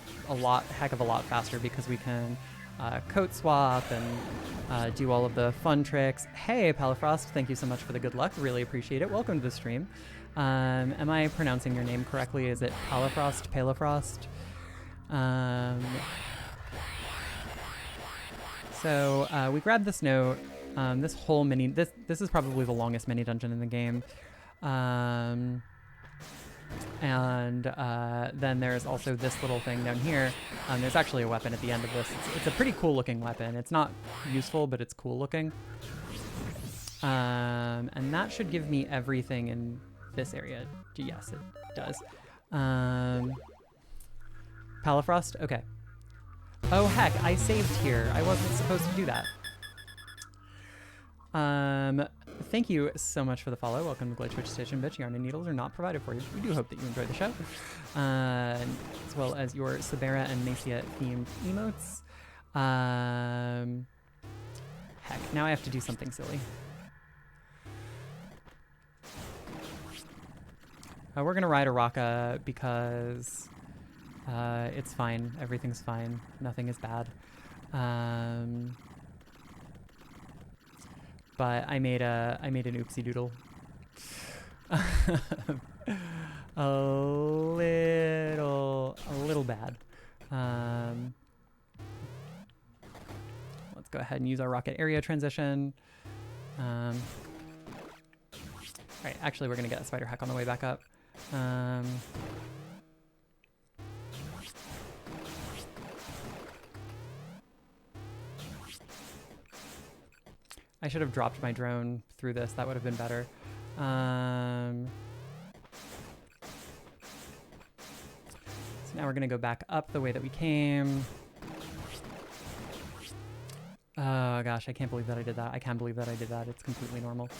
heck of a lot faster because we can coat swap and do all of the fun tricks. Hey, Palafrost, thank you so much for the good luck. Really appreciate it. Welcome to the stream. Am I pronouncing your name correctly? Is it Palafrost? Palafrost? So we grabbed this note. This whole mini, this is probably the longest mini dungeon in the game. And then there's also this little thing down here. There's actually a weapon at the end of this. It's a pretty cool looking weapon. It's not useful, but it's cool looking. And that should give me everything in this area. Yes, it does. Palafrost? Okay. Oh heck, I saved here. I wasn't supposed to do that. Thank you so much for the follow. Welcome to Glitch Witch Station, bitch. Yarn and needles are not provided for you. We do hope that you enjoy the show. As well as your Sabera and Macia themed emotes. Heck, now I have to do something silly. We're gonna ride a Raka because it's fine. Everything's fine. Nothing is bad. But I made an oopsie doodle. a little bad. Let's go ahead and use our rocket area transition. All right, actually we're gonna get a spider hack on the way back up. I should have dropped my drone through this. That would have been better. So now we're going to go back up the way that we came. Oh gosh, I can't believe that I did that. I can't believe that I did that. It's completely normal.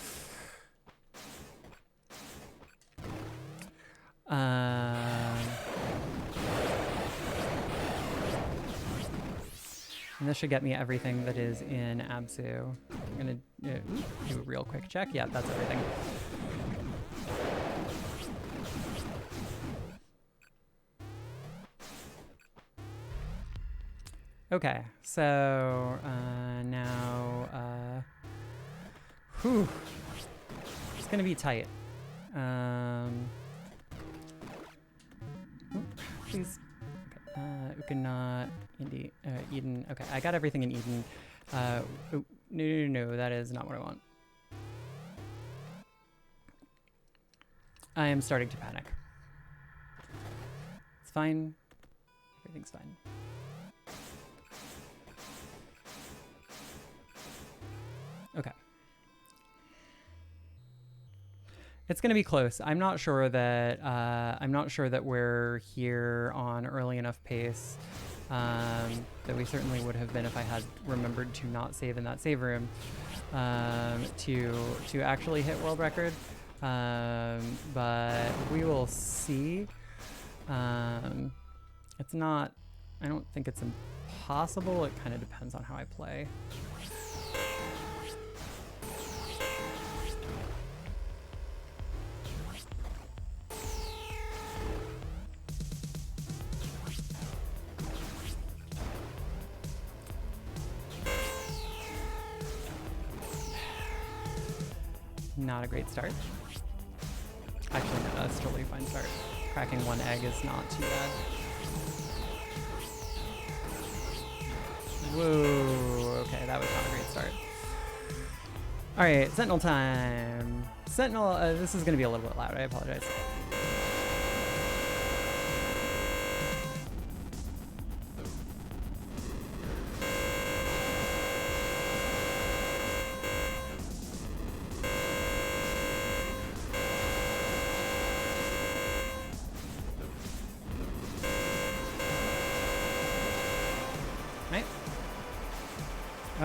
And this should get me everything that is in Absu. I'm gonna do a real quick check. Yeah, that's everything. Okay, so now, whew, it's gonna be tight. Please, okay, Ukanot, Eden. Okay, I got everything in Eden. No, that is not what I want. I am starting to panic. It's fine. Everything's fine. Okay. It's gonna be close. I'm not sure that we're here on early enough pace that we certainly would have been if I had remembered to not save in that save room to actually hit world record. But we will see. It's not. I don't think it's impossible. It kind of depends on how I play. Not a great start. Actually, no, that's totally a fine start. Cracking one egg is not too bad. Whoa, okay, that was not a great start. All right, Sentinel time. Sentinel, this is gonna be a little bit loud, I apologize.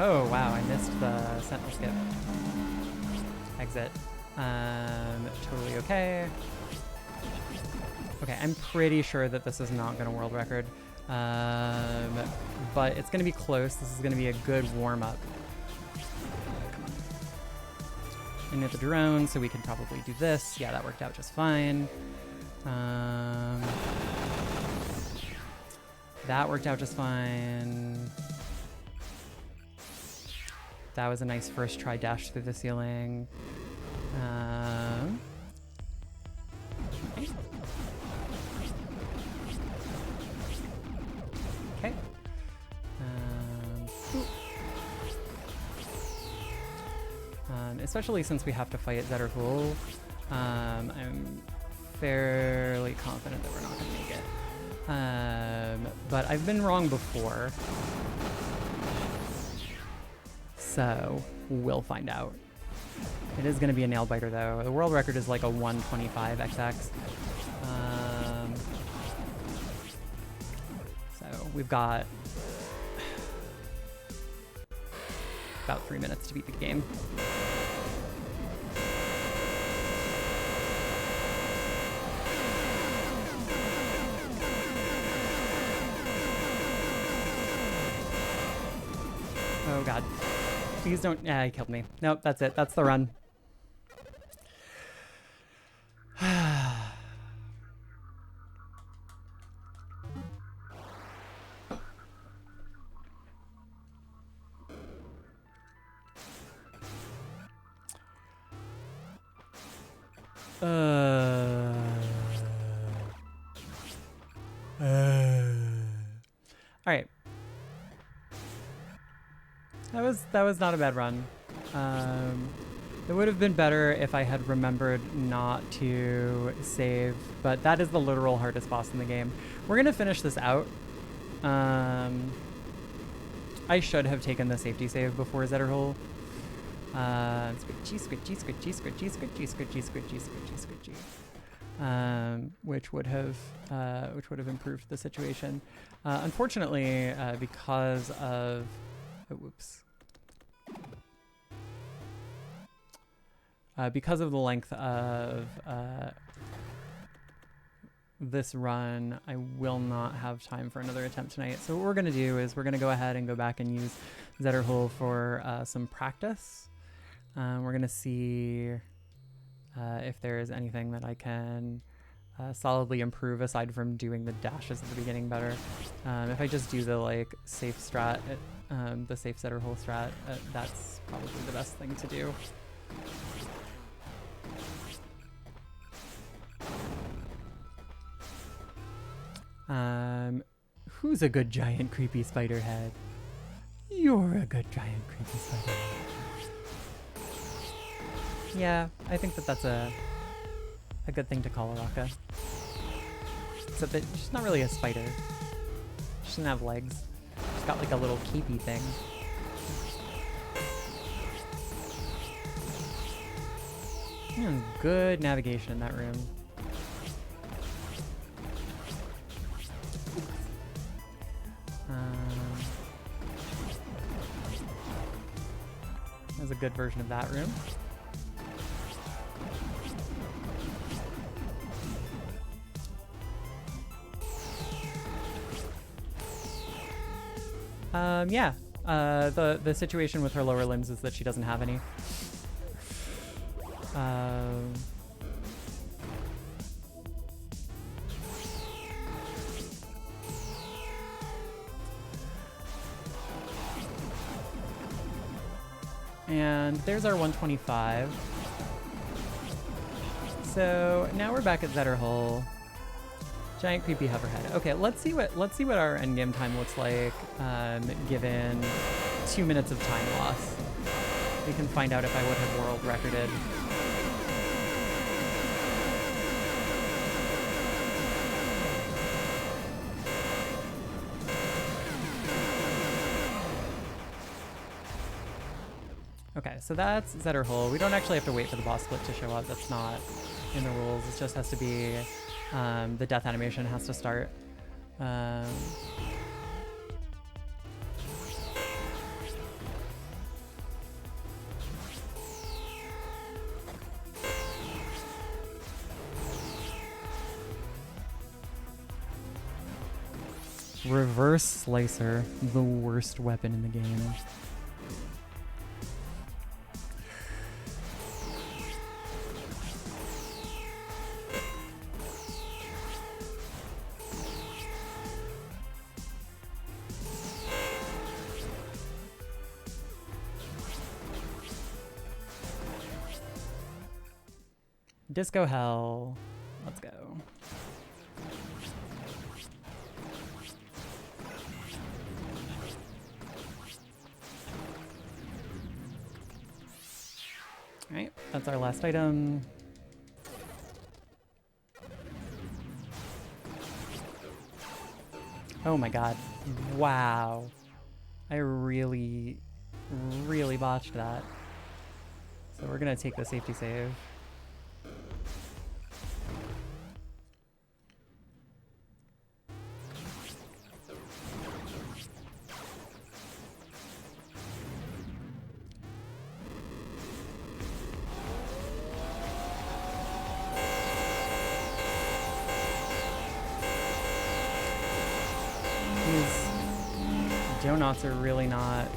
Oh wow, I missed the sentinel skip. Exit. Totally okay. Okay, I'm pretty sure that this is not gonna world record. But it's gonna be close. This is gonna be a good warm-up. Come on. And hit the drone, so we can probably do this. Yeah, that worked out just fine. That worked out just fine. That was a nice first try dash through the ceiling. Okay. Especially since we have to fight Zetterfool, I'm fairly confident that we're not going to make it. But I've been wrong before. So we'll find out. It is going to be a nail biter though. The world record is like a 125 XX. So we've got about 3 minutes to beat the game. Oh god. Please don't. Yeah, he killed me. Nope, that's it. That's the run. All right. That was not a bad run. It would have been better if I had remembered not to save, but that is the literal hardest boss in the game. We're gonna finish this out. I should have taken the safety save before Zetterhole. Which would have improved the situation. Unfortunately, because of because of the length of this run, I will not have time for another attempt tonight. So what we're going to do is we're going to go ahead and go back and use Zetterhole for some practice. We're going to see if there is anything that I can solidly improve aside from doing the dashes at the beginning better. If I just do the like safe strat, the safe setter hole strat, that's probably the best thing to do. Who's a good giant creepy spider head? You're a good giant creepy spider head. Yeah, I think that that's a good thing to call a Raka. Except that she's not really a spider. She doesn't have legs. She's got like a little capey thing. Good navigation in that room. There's a good version of that room. Yeah. The situation with her lower limbs is that she doesn't have any. And there's our 125. So now we're back at Zetterhole. Giant creepy hoverhead. Okay, let's see what our endgame time looks like, given 2 minutes of time loss. We can find out if I would have world recorded. Okay, so that's Zetterhole. We don't actually have to wait for the boss split to show up. That's not in the rules. It just has to be, the death animation has to start. Reverse Slicer, the worst weapon in the game. Disco Hell. Let's go. Alright, that's our last item. Oh my god. Wow. I really botched that. So we're gonna take the safety save. Donuts are really not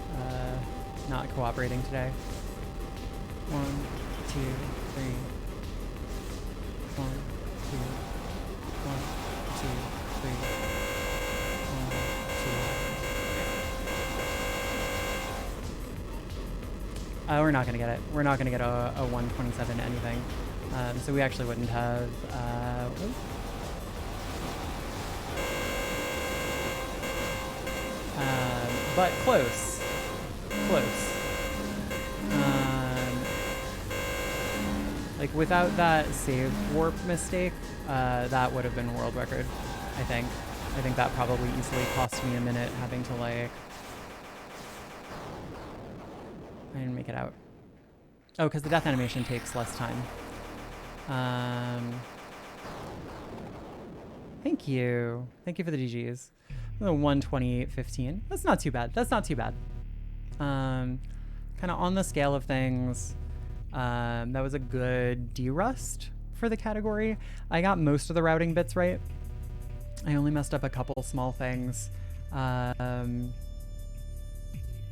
cooperating today. 1, 2, 3. 1, 2. 1, 2, 3. 1, 2. We're not gonna get it. We're not gonna get a 127 anything. So we actually wouldn't have. But close. Like without that save warp mistake, that would have been world record, I think. I think that probably easily cost me a minute having to like... I didn't make it out. Oh, because the death animation takes less time. Thank you. Thank you for the GGs. 128.15. That's not too bad. That's not too bad. Kind of on the scale of things, that was a good D-Rust for the category. I got most of the routing bits right. I only messed up a couple small things.